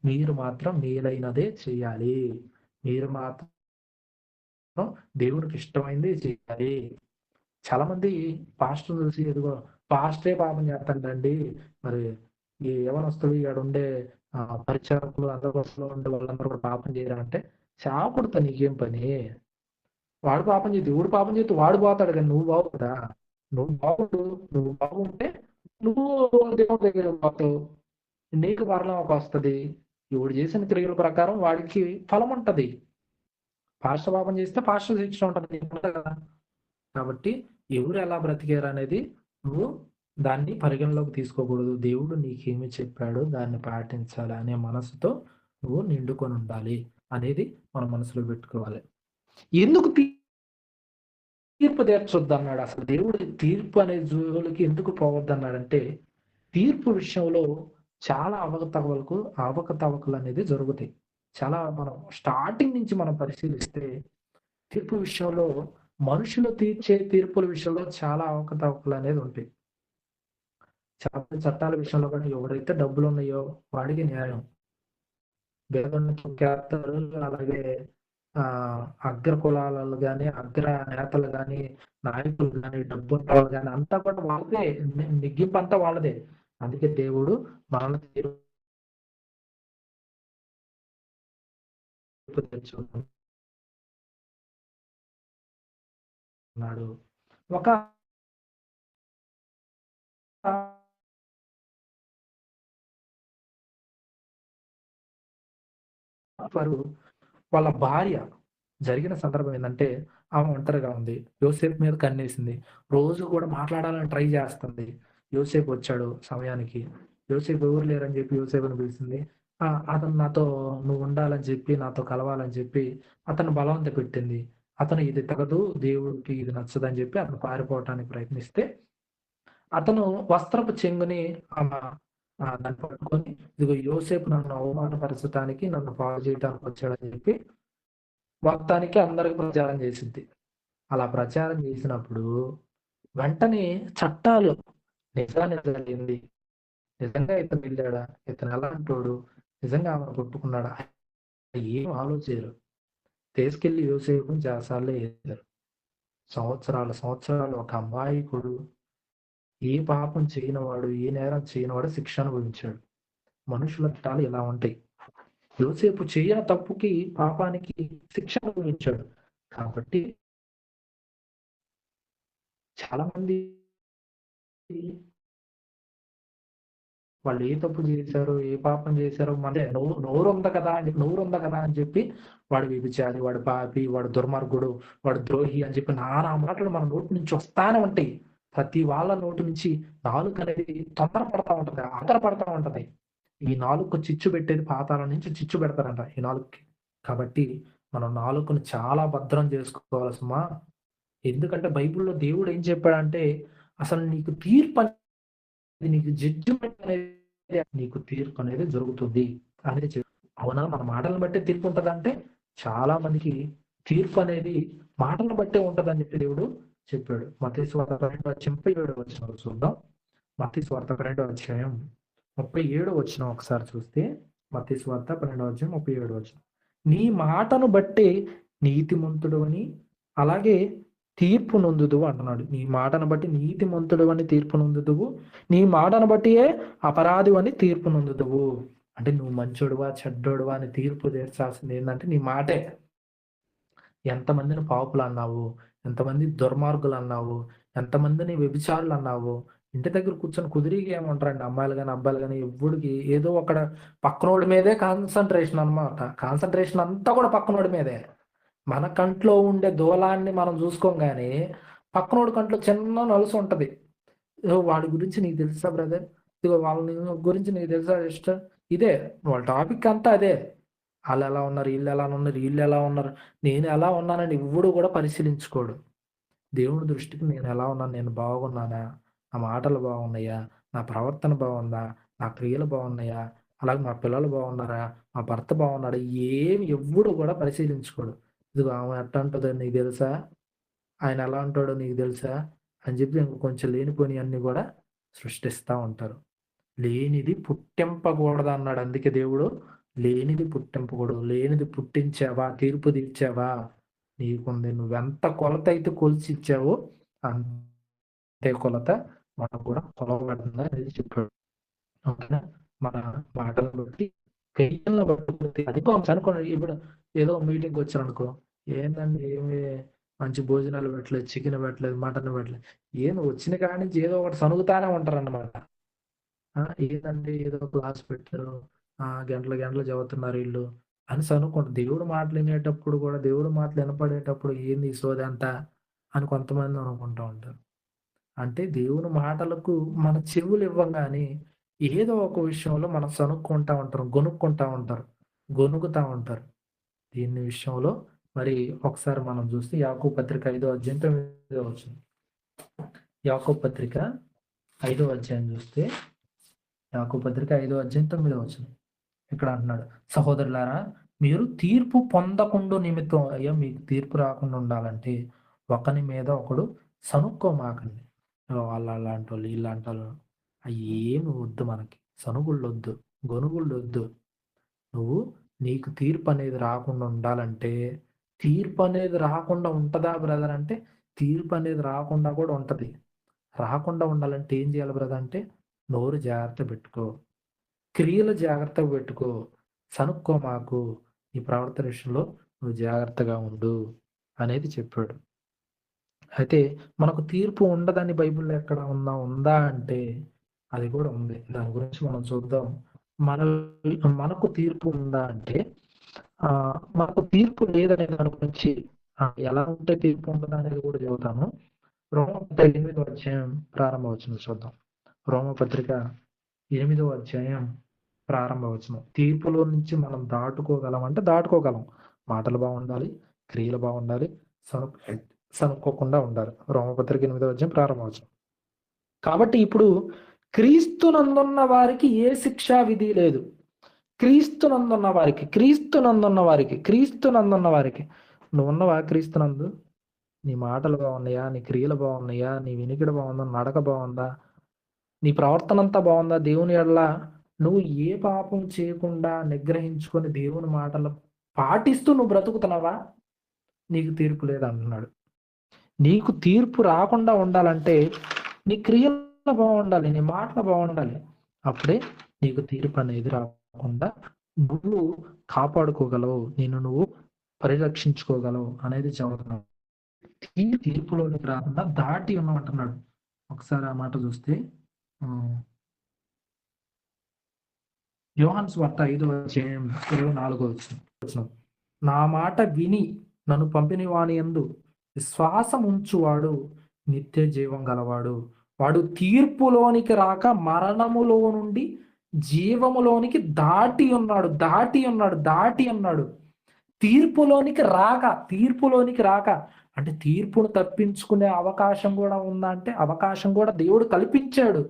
మీరు మాత్రం మేలైనదే చేయాలి. మీరు మాత్రం దేవుడికి ఇష్టమైంది చేయాలి. చాలా మంది పాస్టర్ చూసి ఎదుగో పాస్టరే పాపం చేస్తాడండి, మరి ఈ యవనస్తులు ఇక్కడ ఉండే పరిచారకులు అందరూ ఉండే వాళ్ళందరూ కూడా పాపం చేయరా అంటే, చాకుడుతా నీకేం పని, వాడు పాపం చేతి దేవుడు పాపం చేతి వాడు పోతాడు కానీ నువ్వు బాగు కదా, నువ్వు బాగుండు, నువ్వు బాగుంటే నువ్వు దేవుడి దగ్గర పోతావు, నీకు పరలోకం వస్తుంది, ఎవడు చేసిన క్రియల ప్రకారం వాడికి ఫలం ఉంటది. పాస్టర్ పాపం చేస్తే పాస్టర్ శిక్ష ఉంటది కదా. కాబట్టి ఎవరు ఎలా బ్రతికారు అనేది నువ్వు దాన్ని పరిగణలోకి తీసుకోకూడదు. దేవుడు నీకేమి చెప్పాడో దాన్ని పాటించాలి అనే మనసుతో నువ్వు నిండుకొని ఉండాలి అనేది మన మనసులో పెట్టుకోవాలి. ఎందుకు తీర్పు తీర్చొద్దు అన్నాడు? అసలు దేవుడు తీర్పు అనే జోలికి ఎందుకు పోవద్దు అన్నాడంటే, తీర్పు విషయంలో చాలా అవకతవకలు అనేది జరుగుతాయి. చాలా మనం స్టార్టింగ్ నుంచి మనం పరిశీలిస్తే తీర్పు విషయంలో మనుషులు తీర్చే తీర్పుల విషయంలో చాలా అవకతవకలు అనేది ఉంటాయి. చట్టాల విషయంలో కూడా ఎవరైతే డబ్బులు ఉన్నాయో వాడికి న్యాయం, పేదలు అలాగే అగ్ర కులాలు కానీ, అగ్ర నేతలు కానీ, నాయకులు కానీ, డబ్బు వాళ్ళు కానీ అంతా కూడా వాళ్ళదే, నిగ్గింపు అంతా వాళ్ళదే. అందుకే దేవుడు మనల్ని తీర్పు తెచ్చుకున్నాడు. ఒక వాళ్ళ భార్య జరిగిన సందర్భం ఏంటంటే, ఆమె ఒంటరిగా ఉంది, యోసేపు మీద కన్నేసింది, రోజు కూడా మాట్లాడాలని ట్రై చేస్తుంది. యోసేపు వచ్చాడు సమయానికి, యోసేపు ఎవరు లేరని చెప్పి యోసేపుని పిలిచింది. అతను నాతో నువ్వు ఉండాలని చెప్పి, నాతో కలవాలని చెప్పి అతను బలవంత పెట్టింది. అతను ఇది తగదు, దేవుడికి ఇది నచ్చదని చెప్పి అతను పారిపోవటానికి ప్రయత్నిస్తే, అతను వస్త్రపు చెంగుని దాన్ని పట్టుకొని, ఇదిగో యోసేపు నన్ను అవమానపరచడానికి, నన్ను పాడు చేయడానికి వచ్చాడని చెప్పి మొత్తానికి అందరికి ప్రచారం చేసింది. అలా ప్రచారం చేసినప్పుడు వెంటనే చట్టాలు నిజాన్ని జరిగింది, నిజంగా ఇతను వెళ్ళాడా, ఇతను ఎలాంటోడు, నిజంగా ఆమెను కొట్టుకున్నాడా, ఏం ఆలోచించరు. తీసుకెళ్లి యోసేపుని చేసాలే వేశారు. సంవత్సరాలు ఒక అమాయకుడు, ఏ పాపం చేయనివాడు, ఏ నేరం చేయనివాడు శిక్ష అనుభవించాడు. మనుషుల చట్టాలు ఇలా ఉంటాయి. యోసేపు చేయని తప్పుకి, పాపానికి శిక్ష అనుభవించాడు. కాబట్టి చాలా మంది వాళ్ళు ఏ తప్పు చేశారు, ఏ పాపం చేశారో అంటే నోరు ఉంది కదా అని చెప్పి వాడు వ్యభిచారి, వాడు పాపి, వాడు దుర్మార్గుడు, వాడు ద్రోహి అని చెప్పి నానా మాటలు మన నోటి నుంచి వస్తానే ఉంటాయి. ప్రతి వాళ్ళ నోటి నుంచి నాలుక అనేది ఆధారపడతా ఉంటది. ఈ నాలుగు చిచ్చు పెట్టేది పాతాల నుంచి చిచ్చు పెడతారంట ఈ నాలుగుకి. కాబట్టి మనం నాలుకను చాలా భద్రం చేసుకోవాల్సమా. ఎందుకంటే బైబిల్లో దేవుడు ఏం చెప్పాడంటే, అసలు నీకు తీర్పు అనేది, నీకు జడ్జిమెంట్ అనేది, నీకు తీర్పు అనేది జరుగుతుంది అనేది. అవునా, మన మాటలను బట్టే తీర్పు ఉంటదంటే, చాలా మందికి తీర్పు అనేది మాటలను బట్టే ఉంటదని చెప్పి దేవుడు చెప్పాడు. మత్తయి సువార్త 2:37 చూద్దాం. మత్తయి సువార్త 2:37 ఒకసారి చూస్తే, మత్తయి సువార్త 2:37 నీ మాటను బట్టి నీతిమంతుడు అని, అలాగే తీర్పు నొందుదువు అంటున్నాడు. నీ మాటను బట్టి నీతిమంతుడు అని తీర్పు నొందుదువు, నీ మాటను బట్టియే అపరాధి అని తీర్పు నొందుదువు. అంటే నువ్వు మంచోడువా చెడ్డోడువా అని తీర్పు తీర్చాల్సింది ఏంటంటే నీ మాటే. ఎంతమందిని పాపులు అన్నావు, ఎంతమంది దుర్మార్గులు అన్నావు, ఎంతమందిని వ్యభిచారులు అన్నావు. ఇంటి దగ్గర కూర్చొని కుదిరిగి ఏమంటారండి అమ్మాయిలు కానీ అబ్బాయిలు కానీ, ఎవ్వడికి ఏదో అక్కడ పక్కనోడి మీదే కాన్సన్ట్రేషన్ అనమాట. కాన్సన్ట్రేషన్ అంతా కూడా పక్కనోడి మీదే. మన కంట్లో ఉండే దూలాన్ని మనం చూసుకోం కానీ పక్కనోడి కంట్లో చిన్న నలుసు ఉంటది. వాడి గురించి నీకు తెలుసా బ్రదర్, ఇదిగో వాళ్ళ గురించి నీకు తెలుసా సిస్టర్, ఇదే వాళ్ళ టాపిక్ అంతా అదే. వాళ్ళు ఎలా ఉన్నారు, వీళ్ళు ఎలా ఉన్నారు, వీళ్ళు ఎలా ఉన్నారు, నేను ఎలా ఉన్నానని ఎవ్వడు కూడా పరిశీలించుకోడు. దేవుని దృష్టికి నేను ఎలా ఉన్నాను, నేను బాగున్నానా, నా మాటలు బాగున్నాయా, నా ప్రవర్తన బాగుందా, నా క్రియలు బాగున్నాయా, అలాగే మా పిల్లలు బాగున్నారా, మా భర్త బాగున్నాడా, ఏమి ఎవ్వడు కూడా పరిశీలించుకోడు. ఇదిగో ఆమె ఎట్లా ఉంటుందో నీకు తెలుసా, ఆయన ఎలా ఉంటాడో నీకు తెలుసా అని చెప్పి ఇంక కొంచెం లేనిపోనివన్నీ కూడా సృష్టిస్తా ఉంటారు. లేనిది పుట్టింపకూడదు అన్నాడు. అందుకే దేవుడు లేనిది పుట్టింపకూడదు. లేనిది పుట్టించావా, తీర్పు తీర్చావా, నీకుంది. నువ్వెంత కొలత అయితే కొలిచి ఇచ్చావో అంతే కొలత మనకు కూడా కొలవబడుతుంది అనేది చెప్పాడు. ఓకేనా? మన మాటలను బట్టి క్రియలను బట్టి అది అనుకోండి. ఇప్పుడు ఏదో మీటింగ్కి వచ్చారనుకో, ఏందండి ఏమి మంచి భోజనాలు పెట్టలేదు, చికెన్ పెట్టలేదు, మటన్ పెట్టలేదు, ఏం వచ్చిన కాడి నుంచి ఏదో ఒకటి సనుగుతానే ఉంటారన్నమాట. ఏదండి ఏదో క్లాస్ పెట్టారు, గంటలు గంటలు చదువుతున్నారు వీళ్ళు అని అనుకుంటారు. దేవుడు మాటలు వినేటప్పుడు కూడా, దేవుడు మాటలు వినపడేటప్పుడు ఏంది ఈ సోది అంతా అని కొంతమంది అనుకుంటూ ఉంటారు. అంటే దేవుని మాటలకు మన చెవులు ఇవ్వంగానే ఏదో ఒక విషయంలో మనం సనుక్కుంటా ఉంటారు, గొనుక్కుంటా ఉంటారు, గొనుగుతా ఉంటారు. దీని విషయంలో మరి ఒకసారి మనం చూస్తే యాకోబు పత్రిక 5వ అధ్యాయం 9వ వచనం. యాకోబు పత్రిక 5వ అధ్యాయం చూస్తే, యాకోబు పత్రిక 5వ అధ్యాయం 9వ వచనం. ఇక్కడ అంటున్నాడు, సహోదరులారా మీరు తీర్పు పొందకుండా నిమిత్తం, అయ్యా మీకు తీర్పు రాకుండా ఉండాలంటే ఒకని మీద ఒకడు సనుక్కోమాకండి. వాళ్ళు అలాంటి వాళ్ళు, ఇలాంటి వాళ్ళు, అవి ఏమి వద్దు మనకి. సనుగుళ్ళు వద్దు, గొనుగుళ్ళు వద్దు. నువ్వు నీకు తీర్పు అనేది రాకుండా ఉండాలంటే, తీర్పు అనేది రాకుండా ఉంటుందా బ్రదర్ అంటే, తీర్పు అనేది రాకుండా కూడా ఉంటుంది. రాకుండా ఉండాలంటే ఏం చేయాలి బ్రదర్ అంటే, నోరు జాగ్రత్త పెట్టుకో, క్రియలు జాగ్రత్తగా పెట్టుకో, సనుక్కోమాకు, నీ ప్రవర్తన విషయంలో నువ్వు జాగ్రత్తగా ఉండు అనేది చెప్పాడు. అయితే మనకు తీర్పు ఉండదని బైబిల్లో ఎక్కడ ఉందా అంటే అది కూడా ఉంది. దాని గురించి మనం చూద్దాం. మన మనకు తీర్పు ఉందా అంటే మనకు తీర్పు లేదనే దాని గురించి ఎలా ఉంటే తీర్పు ఉండదు అనేది కూడా చెబుతాను. రోమపత్రిక 8వ అధ్యాయం ప్రారంభవచనం చూద్దాం. రోమపత్రిక 8వ అధ్యాయం ప్రారంభవచనం. తీర్పులో నుంచి మనం దాటుకోగలం అంటే దాటుకోగలం. మాటలు బాగుండాలి, క్రియలు బాగుండాలి, సనుక్కోకుండా ఉండాలి. రోమపత్రిక 8వ అధ్యాయం ప్రారంభవచనం. కాబట్టి ఇప్పుడు క్రీస్తునందున్న వారికి ఏ శిక్షా విధి లేదు. క్రీస్తునందున్న వారికి నువ్వు ఉన్నవా క్రీస్తునందు? నీ మాటలు బాగున్నాయా, నీ క్రియలు బాగున్నాయా, నీ వినికిడి బాగుందా, నడక బాగుందా, నీ ప్రవర్తన అంతా బాగుందా? దేవుని ఎడల నువ్వు ఏ పాపం చేయకుండా నిగ్రహించుకొని దేవుని మాటలు పాటిస్తూ నువ్వు బ్రతుకుతున్నావా? నీకు తీర్పు లేదంటున్నాడు. నీకు తీర్పు రాకుండా ఉండాలంటే నీ క్రియలు బాగుండాలి, నీ మాటలు బాగుండాలి. అప్పుడే నీకు తీర్పు అనేది రాకుండా నువ్వు కాపాడుకోగలవు, నిన్ను నువ్వు పరిరక్షించుకోగలవు అనేది చదువుతున్నావు. తీర్పులోనికి రాకుండా దాటి ఉన్నామంటున్నాడు. ఒకసారి ఆ మాట చూస్తే యోహాను సువార్త 5వ అధ్యాయం 24వ వచనం. నా మాట విని నన్ను పంపిన వాని యందు విశ్వాసం ఉంచువాడు నిత్య జీవం గలవాడు. వాడు తీర్పులోనికి రాక మరణములో నుండి జీవములోనికి దాటి ఉన్నాడు. తీర్పులోనికి రాక అంటే తీర్పును తప్పించుకునే అవకాశం కూడా ఉందా అంటే అవకాశం కూడా దేవుడు కల్పించాడు.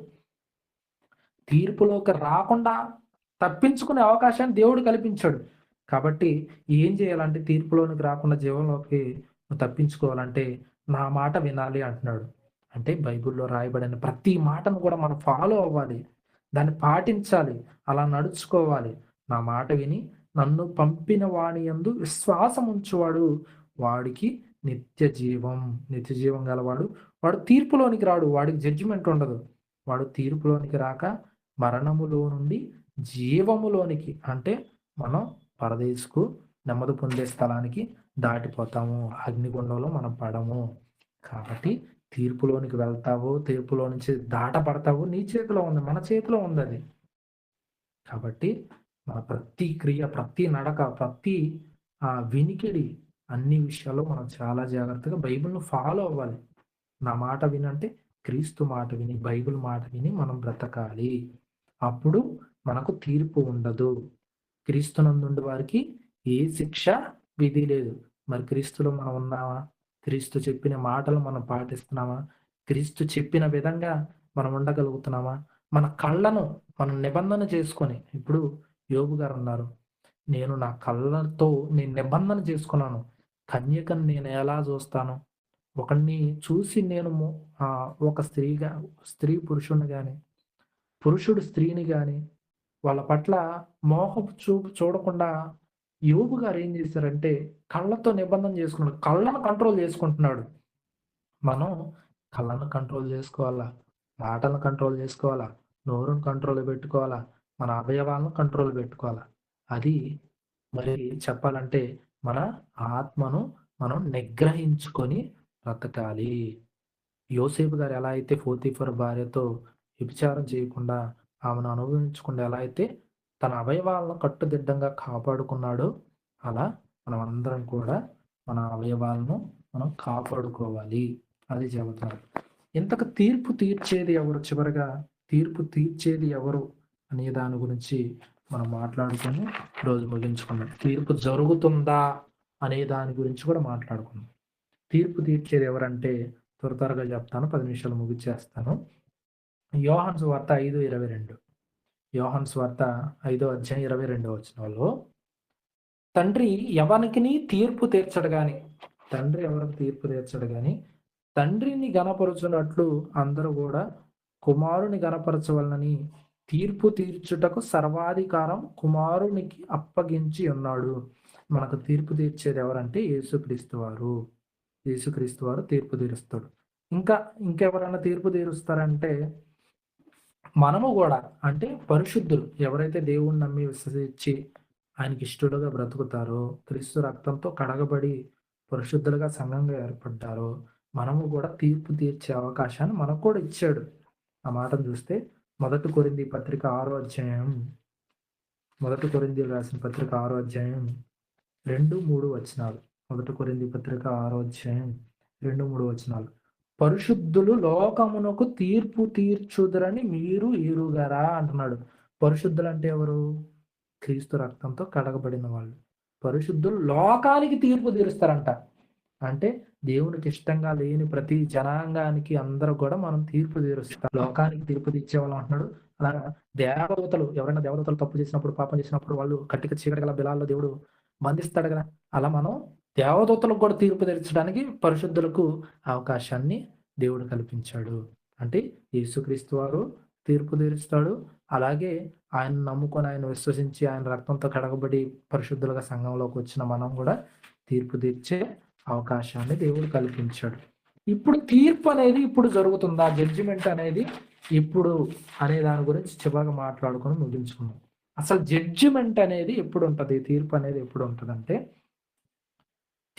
తీర్పులోకి రాకుండా తప్పించుకునే అవకాశాన్ని దేవుడు కల్పించాడు. కాబట్టి ఏం చేయాలంటే తీర్పులోనికి రాకుండా జీవంలోకి తప్పించుకోవాలంటే నా మాట వినాలి అంటున్నాడు. అంటే బైబిల్లో రాయబడిన ప్రతి మాటను కూడా మనం ఫాలో అవ్వాలి, దాన్ని పాటించాలి, అలా నడుచుకోవాలి. నా మాట విని నన్ను పంపిన వాని యందు విశ్వాసం ఉంచువాడు వాడికి నిత్య జీవం గలవాడు. వాడు తీర్పులోనికి రాడు, వాడికి జడ్జిమెంట్ ఉండదు. వాడు తీర్పులోనికి రాక మరణములో నుండి జీవములోనికి అంటే మనం పరదేశుకు నెమ్మది పొందే స్థలానికి దాటిపోతాము, అగ్నిగుండంలో మనం పడము. కాబట్టి తీర్పులోనికి వెళ్తావు, తీర్పులో నుంచి దాటపడతావు, నీ చేతిలో ఉంది, మన చేతిలో ఉంది అది. కాబట్టి మన ప్రతి క్రియ, ప్రతి నడక, ప్రతి వినికిడి, అన్ని విషయాల్లో మనం చాలా జాగ్రత్తగా బైబిల్ను ఫాలో అవ్వాలి. నా మాట వినంటే క్రీస్తు మాట విని, బైబిల్ మాట విని మనం బ్రతకాలి. అప్పుడు మనకు తీర్పు ఉండదు. క్రీస్తునందుండి వారికి ఏ శిక్ష, విధి లేదు. మరి క్రీస్తులో మనం ఉన్నామా? క్రీస్తు చెప్పిన మాటలు మనం పాటిస్తున్నామా? క్రీస్తు చెప్పిన విధంగా మనం ఉండగలుగుతున్నామా? మన కళ్ళను మనం నిబంధన చేసుకొని, ఇప్పుడు యోబు గారున్నారు. నేను నా కళ్ళతో నేను నిబంధన చేసుకున్నాను. కన్యకను నేను ఎలా చూస్తాను? ఒకడిని చూసి నేను ఒక స్త్రీ పురుషుడిని గాని, పురుషుడు స్త్రీని గాని వాళ్ళ పట్ల మోహపు చూపు చూడకుండా యోబు గారు ఏం చేశారంటే కళ్ళతో నిబంధన చేసుకున్నాడు. కళ్ళను కంట్రోల్ చేసుకుంటున్నాడు. మనం కళ్ళను కంట్రోల్ చేసుకోవాలా, మాటలను కంట్రోల్ చేసుకోవాలా, నోరును కంట్రోల్‌లో పెట్టుకోవాలా, మన అవయవాలను కంట్రోల్ పెట్టుకోవాలా. అది మరి చెప్పాలంటే మన ఆత్మను మనం నిగ్రహించుకొని బ్రతకాలి. యోసేపు గారు ఎలా అయితే పోతీఫర్ భార్యతో వ్యభిచారం చేయకుండా, ఆమెను అనుభవించకుండా ఎలా అయితే తన అవయవాలను కట్టుదిట్టంగా కాపాడుకున్నాడో, అలా మనమందరం కూడా మన అవయవాలను మనం కాపాడుకోవాలి. అది చెబుతున్నారు. ఇంతకు తీర్పు తీర్చేది ఎవరు? చివరగా తీర్పు తీర్చేది ఎవరు అనే దాని గురించి మనం మాట్లాడుకొని రోజు ముగించుకుందాం. తీర్పు జరుగుతుందా అనే దాని గురించి కూడా మాట్లాడుకుందాం. తీర్పు తీర్చేది ఎవరంటే త్వరగా చెప్తాను. 10 నిమిషాలు ముగిచ్చేస్తాను. యోహాను సువార్త 5:22. యోహాను సువార్త 5వ అధ్యాయం 22వ వచనంలో తండ్రి ఎవనికిని తీర్పు తీర్చడు గాని, తండ్రి ఎవరికి తీర్పు తీర్చడు గాని, తండ్రిని గణపరచునట్లు అందరూ కూడా కుమారుని గణపరచవలనని తీర్పు తీర్చుటకు సర్వాధికారం కుమారునికి అప్పగించి ఉన్నాడు. మనకు తీర్పు తీర్చేది ఎవరంటే యేసుక్రీస్తు వారు. యేసుక్రీస్తు వారు తీర్పు తీరుస్తాడు. ఇంకెవరైనా తీర్పు తీరుస్తారంటే మనము కూడా, అంటే పరిశుద్ధులు ఎవరైతే దేవుణ్ణి నమ్మి విశ్వసించి ఆయనకి ఇష్టలుగా బ్రతుకుతారో, క్రీస్తు రక్తంతో కడగబడి పరిశుద్ధులుగా సంఘంగా ఏర్పడ్డారో, మనము కూడా తీర్పు తీర్చే అవకాశాన్ని మనకు కూడా ఇచ్చాడు. ఆ మాటను చూస్తే 1 కొరింథీ పత్రిక 6వ అధ్యాయం, 1 కొరింథీయులకు రాసిన పత్రిక 6వ అధ్యాయం 2, 3 వచనాలు. 1 కొరింథీ పత్రిక 6వ అధ్యాయం 2, 3 వచనాలు. పరిశుద్ధులు లోకమునకు తీర్పు తీర్చుదురని మీరు ఎరుగరా అంటున్నాడు. పరిశుద్ధులు అంటే ఎవరు? క్రీస్తు రక్తంతో కడగబడిన వాళ్ళు. పరిశుద్ధులు లోకానికి తీర్పు తీరుస్తారంట. అంటే దేవునికి ఇష్టంగా లేని ప్రతి జనాంగానికి అందరూ కూడా మనం తీర్పు తీరుస్తాం. లోకానికి తీర్పు తీర్చేవాళ్ళం అంటున్నాడు. అలాగా దేవదూతలు, ఎవరైనా దేవదూతలు తప్పు చేసినప్పుడు, పాపం చేసినప్పుడు వాళ్ళు కట్టిక చీకటి గల బిలాల్లో దేవుడు బంధిస్తాడు కదా. అలా మనం దేవదూతలకు కూడా తీర్పు తీర్చడానికి పరిశుద్ధులకు అవకాశాన్ని దేవుడు కల్పించాడు. అంటే యేసుక్రీస్తు వారు తీర్పు తీరుస్తాడు. అలాగే ఆయన నమ్ముకొని, ఆయన విశ్వసించి, ఆయన రక్తంతో కడగబడి పరిశుద్ధులుగా సంఘంలోకి వచ్చిన మనం కూడా తీర్పు తీర్చే అవకాశాన్ని దేవుడు కల్పించాడు. ఇప్పుడు తీర్పు అనేది ఇప్పుడు జరుగుతుందా? జడ్జిమెంట్ అనేది ఇప్పుడు అనే దాని గురించి చివరిగా మాట్లాడుకొని ముగించుకున్నాం. అసలు జడ్జిమెంట్ అనేది ఎప్పుడు ఉంటది? తీర్పు అనేది ఎప్పుడు ఉంటదంటే,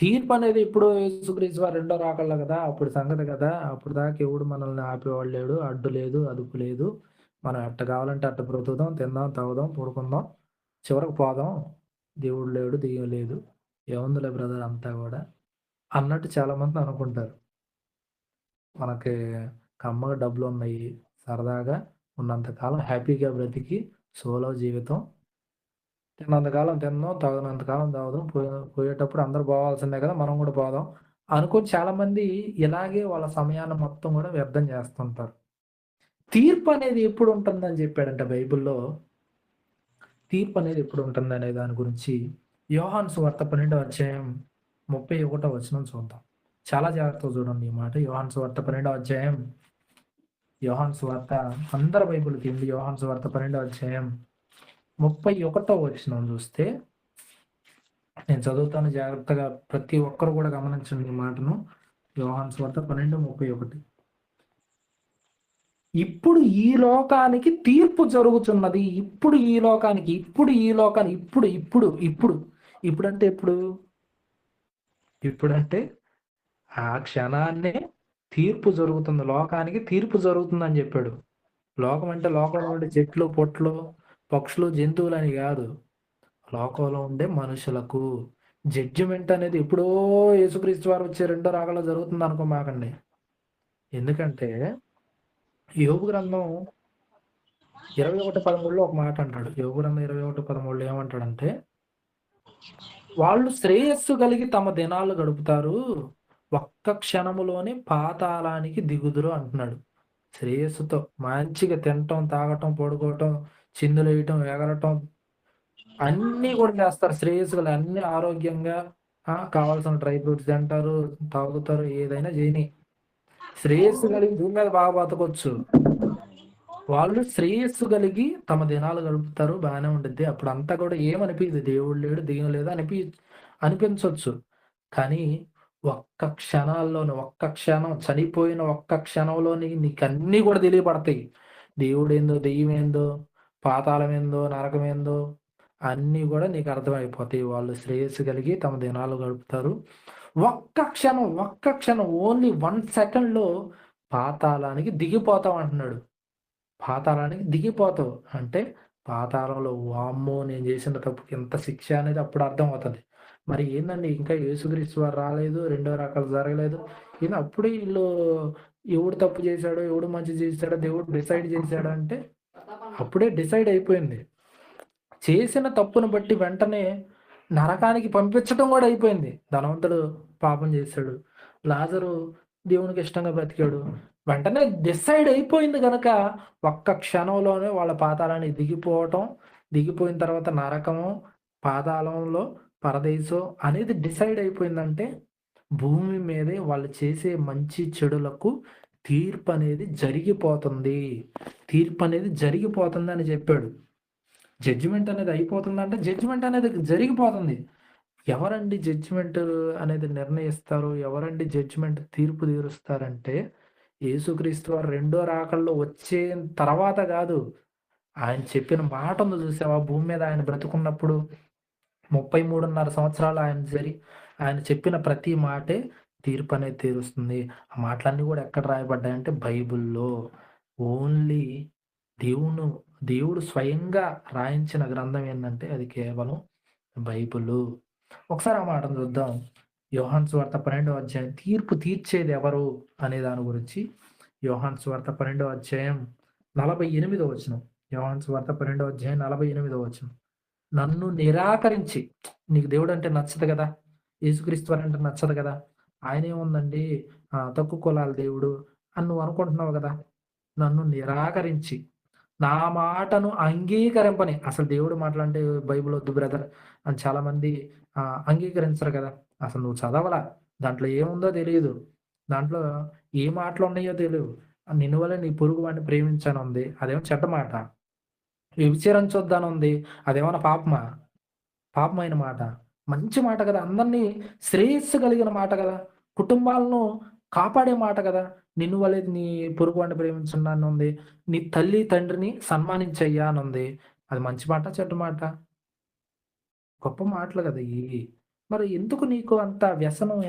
తీర్పు అనేది ఇప్పుడు యేసుక్రీస్తు వారు రెండో రాకళ్ళ కదా, అప్పుడు సంగతి కదా. అప్పుడు దాకా ఎవడు మనల్ని ఆపేవాడు లేడు, అడ్డు లేదు, అదుపు లేదు. మనం ఎట్ట కావాలంటే అట్ట బ్రతుకుదాం, తిందాం, తాగుదాం, పడుకుందాం, చివరకు పోదాం. దేవుడు లేడు, దెయ్యం లేదు, ఏముందిలే బ్రదర్ అంతా కూడా అన్నట్టు చాలామంది అనుకుంటారు. మనకి కమ్మగా డబ్బులున్నాయి, సరదాగా ఉన్నంతకాలం హ్యాపీగా బ్రతికి సోలో జీవితం, తిన్నంతకాలం తిందాం, తాగినంతకాలం తాగుదాం, పోయేటప్పుడు అందరూ పోవాల్సిందే కదా, మనం కూడా పోదాం అనుకొని చాలామంది ఇలాగే వాళ్ళ సమయాన్ని మొత్తం కూడా వ్యర్థం చేస్తుంటారు. తీర్పు అనేది ఎప్పుడు ఉంటుందని చెప్పాడంటే బైబిల్‌లో, తీర్పు అనేది ఎప్పుడు ఉంటుందనే దాని గురించి యోహాను సువార్త 12వ అధ్యాయం 31వ వచనం చూద్దాం. చాలా జాగ్రత్తగా చూడండి ఈ మాట. యోహాను సువార్త 12వ అధ్యాయం, యోహాను సువార్త అందరి బైబిల్ తీయండి. యోహాను సువార్త 12వ అధ్యాయం 31వ వచనం చూస్తే, నేను చదువుతాను జాగ్రత్తగా, ప్రతి ఒక్కరు కూడా గమనించండి ఈ మాటను. యోహాను సువార్త 12:31. ఇప్పుడు ఈ లోకానికి తీర్పు జరుగుతున్నది. ఇప్పుడు ఈ లోకానికి, ఇప్పుడంటే ఎప్పుడు? ఇప్పుడంటే ఆ క్షణాన్నే తీర్పు జరుగుతుంది. లోకానికి తీర్పు జరుగుతుందని చెప్పాడు. లోకం అంటే లోకంలో ఉండే చెట్లు, పొట్లు, పక్షులు, జంతువులని కాదు. లోకంలో ఉండే మనుషులకు జడ్జిమెంట్ అనేది ఎప్పుడో యేసుక్రీస్తు వారు వచ్చే రెండో రాకలో జరుగుతుంది అనుకోమాకండి. ఎందుకంటే యోబు గ్రంథం 21:13లో ఒక మాట అంటాడు. యోబు గ్రంథం 21:13 ఏమంటాడంటే, వాళ్ళు శ్రేయస్సు కలిగి తమ దినాలు గడుపుతారు, ఒక్క క్షణములోనే పాతాళానికి దిగుదురు అంటున్నాడు. శ్రేయస్సుతో మంచిగా తినటం, తాగటం, పడుకోవటం, చిందులేయటం, ఎగరటం అన్నీ కూడా చేస్తారు. శ్రేయస్సులు అన్నీ ఆరోగ్యంగా కావాల్సిన డ్రై ఫ్రూట్స్ తింటారు, తాగుతారు, ఏదైనా చేయని. శ్రేయస్సు కలిగి భూమి మీద బాగా బతకొచ్చు. వాళ్ళు శ్రేయస్సు కలిగి తమ దినాలు గడుపుతారు, బాగానే ఉంటుంది. అప్పుడు అంతా కూడా ఏమనిపించదు, దేవుడు లేడు, దెయ్యం లేదు అనిపించవచ్చు. కానీ ఒక్క క్షణం చనిపోయిన ఒక్క క్షణంలోని నీకు అన్నీ కూడా తెలియపడతాయి. దేవుడేందో, దెయ్యం ఏందో, పాతాళం ఏందో, నరకం ఏందో అన్నీ కూడా నీకు అర్థమైపోతాయి. వాళ్ళు శ్రేయస్సు కలిగి తమ దినాలు గడుపుతారు. ఒక్క క్షణం ఓన్లీ 1 సెకండ్‌లో పాతాళానికి దిగిపోతాం అంటున్నాడు. పాతాళానికి దిగిపోతావు. అంటే పాతాళంలో వామ్మో! నేను చేసిన తప్పుకి ఇంత శిక్ష అనేది అప్పుడు అర్థమవుతది. మరి ఏందండి ఇంకా యేసుక్రీస్తు వారు రాలేదు, రెండో రకాలు జరగలేదు. అప్పుడే ఈళ్ళు ఎవడు తప్పు చేశాడో, ఎవడు మంచి చేశాడో దేవుడు డిసైడ్ చేశాడంటే అప్పుడే డిసైడ్ అయిపోయింది. చేసిన తప్పును బట్టి వెంటనే నరకానికి పంపించటం కూడా అయిపోయింది. ధనవంతుడు పాపం చేశాడు, లాజరు దేవునికి ఇష్టంగా బ్రతికాడు. వెంటనే డిసైడ్ అయిపోయింది గనక ఒక్క క్షణంలోనే వాళ్ళ పాతాళానికి దిగిపోయిన తర్వాత నరకము, పాతాళంలో పరదేశం అనేది డిసైడ్ అయిపోయిందంటే భూమి మీదే వాళ్ళు చేసే మంచి చెడులకు తీర్పు అనేది జరిగిపోతుంది అని చెప్పాడు. జడ్జిమెంట్ అనేది అయిపోతుందంటే జడ్జిమెంట్ అనేది జరిగిపోతుంది. ఎవరండి జడ్జిమెంట్ అనేది నిర్ణయిస్తారు? ఎవరండి జడ్జిమెంట్ తీర్పు తీరుస్తారంటే యేసుక్రీస్తు వారు రెండో రాకడలో వచ్చే తర్వాత కాదు. ఆయన చెప్పిన మాట ఉంది చూసావా? భూమి మీద ఆయన బ్రతుకున్నప్పుడు 33.5 సంవత్సరాలు ఆయన చెప్పిన ప్రతి మాటే తీర్పు అనేది తీరుస్తుంది. ఆ మాటలన్నీ కూడా ఎక్కడ రాయబడ్డాయంటే బైబిల్‌లో. ఓన్లీ దేవుడు స్వయంగా రాయించిన గ్రంథం ఏందంటే అది కేవలం బైబిలు. ఒకసారి ఆ మాటను చూద్దాం. యోహాను సువార్త 12వ అధ్యాయం తీర్పు తీర్చేది ఎవరు అనే దాని గురించి. యోహాను సువార్త 12వ అధ్యాయం 48వ వచనం. యోహాను సువార్త 12వ అధ్యాయం 48వ వచనం. నన్ను నిరాకరించి, నీకు దేవుడు అంటే నచ్చదు కదా, యేసుక్రీస్తు వారు అంటే నచ్చదు కదా, ఆయనేముందండి తక్కువ కులాల దేవుడు అని నువ్వు అనుకుంటున్నావు కదా. నన్ను నిరాకరించి నా మాటను అంగీకరింపని, అసలు దేవుడి మాటలంటే బైబిల్ వద్దు బ్రదర్ అని చాలామంది అంగీకరించరు కదా. అసలు నువ్వు చదవలా, దాంట్లో ఏముందో తెలియదు, దాంట్లో ఏ మాటలు ఉన్నాయో తెలియదు. నిన్ను వల్ల నీ పొరుగు వాడిని ప్రేమించనుంది, అదేమో చెడ్డ మాట. వ్యభిచరించొద్దనుంది, అదేమన్నా పాపమా? పాపమైన మాట. మంచి మాట కదా, అందరినీ శ్రేయస్సు కలిగిన మాట కదా, కుటుంబాలను కాపాడే మాట కదా. నిన్ను వలె నీ పొరుగువాడిని ప్రేమించండి అని ఉంది. నీ తల్లి తండ్రిని సన్మానించయ్యా అని ఉంది. అది మంచి మాట, చెడ్డ మాట? గొప్ప మాటలు కదా ఇయి. మరి ఎందుకు నీకు అంత వ్యసనం?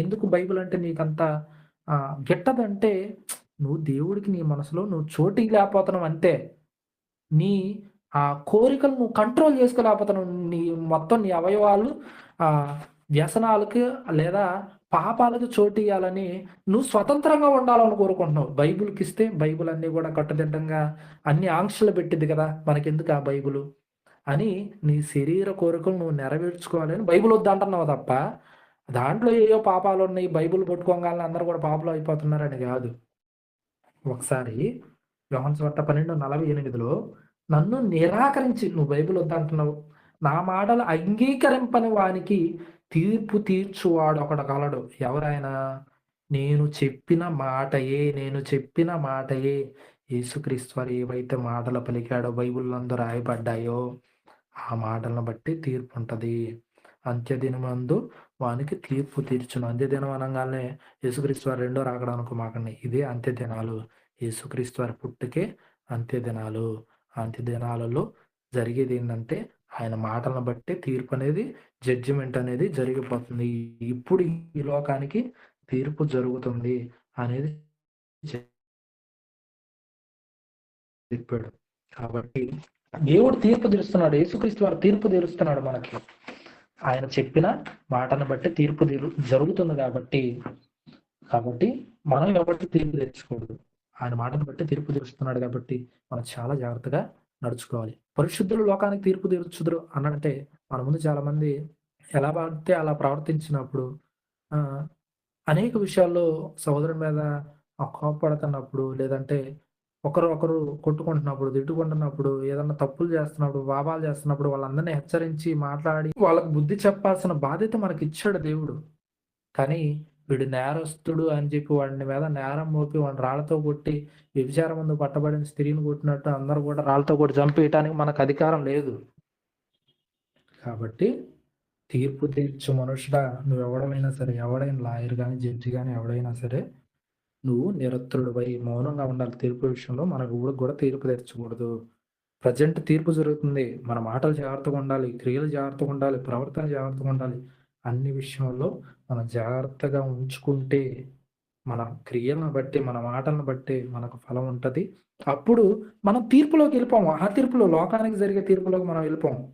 ఎందుకు బైబిల్ అంటే నీకంత గిట్టదంటే నువ్వు దేవుడికి నీ మనసులో నువ్వు చోటు ఇయ్యలేకపోతున్నావు అంతే. నీ కోరికలు నువ్వు కంట్రోల్ చేసుకోలేకపోతున్నావు. నీ అవయవాలు వ్యసనాలకి లేదా పాపాలకు చోటియ్యాలని నువ్వు స్వతంత్రంగా ఉండాలని కోరుకుంటున్నావు. బైబిల్‌కిస్తే బైబిల్ అన్నీ కూడా కట్టుదిట్టంగా అన్ని ఆంక్షలు పెట్టిద్ది కదా, మనకెందుకు ఆ బైబిలు అని నీ శరీర కోరికలు నువ్వు నెరవేర్చుకోవాలని బైబిల్ వద్దంటున్నావు తప్ప, దాంట్లో ఏయో పాపాలున్నాయి, బైబిల్ పట్టుకోగానే అందరూ కూడా పాపులు అయిపోతున్నారని కాదు. ఒకసారి యోహాను సువార్త 12:48లో నన్ను నిరాకరించి, నువ్వు బైబిల్ వద్దంటున్నావు, నా మాటలు అంగీకరింపని వానికి తీర్పు తీర్చువాడు ఒకడు కలడు. ఎవరాయన? నేను చెప్పిన మాటయే యేసుక్రీస్తు వారు ఏవైతే మాటలు పలికాడో, బైబిల్‌లో రాయబడ్డాయో ఆ మాటలను బట్టి తీర్పు ఉంటది. అంత్యదినమందు వానికి తీర్పు తీర్చును. అంత్యదినం అనంగానే యేసుక్రీస్తు వారు రెండో రాకడ అనుకోమాకండి. ఇదే అంత్యదినాలు. యేసుక్రీస్తు వారి పుట్టుకే అంత్యదినాలు. అంత్యదినాలలో జరిగేది ఏంటంటే ఆయన మాటలను బట్టి తీర్పు అనేది, జడ్జిమెంట్ అనేది జరిగిపోతుంది. ఇప్పుడు ఈ లోకానికి తీర్పు జరుగుతుంది అనేది చెప్పాడు. కాబట్టి దేవుడు తీర్పు తీరుస్తున్నాడు. యేసుక్రీస్తు వారు తీర్పు తీరుస్తున్నాడు మనకి. ఆయన చెప్పిన మాటను బట్టి తీర్పు జరుగుతుంది కాబట్టి మనం ఎవరికి తీర్పు తెచ్చుకోవద్దు. ఆయన మాటను బట్టి తీర్పు తీరుస్తున్నాడు కాబట్టి మనం చాలా జాగ్రత్తగా నడుచుకోవాలి. పరిశుద్ధులు లోకానికి తీర్పు తీర్చుదురు అనంటే మన ముందు చాలా మంది ఎలా పడితే అలా ప్రవర్తించినప్పుడు అనేక విషయాల్లో సహోదరుని మీద కోప్పడుతున్నప్పుడు, లేదంటే ఒకరు ఒకరు కొట్టుకుంటున్నప్పుడు, తిట్టుకుంటున్నప్పుడు, ఏదన్నా తప్పులు చేస్తున్నప్పుడు, పాపాలు చేస్తున్నప్పుడు వాళ్ళందరిని హెచ్చరించి, మాట్లాడి వాళ్ళకి బుద్ధి చెప్పాల్సిన బాధ్యత మనకిచ్చాడు దేవుడు. కానీ వీడు నేరస్తుడు అని చెప్పి వాడి మీద నేరం మోపి వాడిని రాళ్ళతో కొట్టి, వ్యభిచారం ముందు పట్టబడిన స్త్రీని కొట్టినట్టు అందరూ కూడా రాళ్ళతో కొట్టి చంపేయటానికి మనకు అధికారం లేదు. కాబట్టి తీర్పు తీర్చు మనుషుడా నువ్వెవడమైనా సరే, ఎవడైనా లాయర్ గాని, జడ్జి గాని ఎవడైనా సరే, నువ్వు నిరత్రుడివై మౌనంగా ఉండాలి. తీర్పు విషయంలో మన ఊరికి కూడా తీర్పు తీర్చకూడదు. ప్రెజెంట్ తీర్పు జరుగుతుంది. మన మాటలు జాగ్రత్తగా ఉండాలి. క్రియలు జాగ్రత్తగా ఉండాలి. ప్రవర్తన జాగ్రత్తగా ఉండాలి. అన్ని విషయంలో మనం జాగ్రత్తగా ఉంచుకుంటే, మన క్రియలను బట్టి, మన మాటలను బట్టి మనకు ఫలం ఉంటది. అప్పుడు మనం తీర్పులోకెళ్ళిపోము. ఆ తీర్పులో లోకానికి జరిగే తీర్పులోకి మనం వెళ్ళిపోము.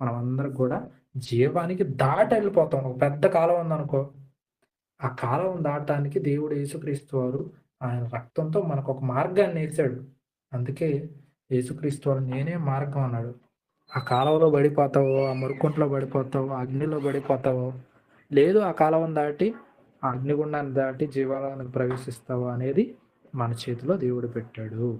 మనమందరం కూడా జీవానికి దాటెళ్ళిపోతాం. ఒక పెద్ద కాలువ ఉందనుకో, ఆ కాలువను దాటడానికి దేవుడు యేసుక్రీస్తు వారు ఆయన రక్తంతో మనకొక మార్గాన్నేసాడు. అందుకే యేసుక్రీస్తు వారు నేనే మార్గం అన్నాడు. ఆ కాలువలో పడిపోతావో, ఆ మురుకుంటలో పడిపోతావో, ఆ అగ్నిలో పడిపోతావో, లేదు ఆ కాలువను దాటి, ఆ అగ్నిగుండాన్ని దాటి జీవాలోనికి ప్రవేశిస్తావో అనేది మన చేతిలో దేవుడు పెట్టాడు.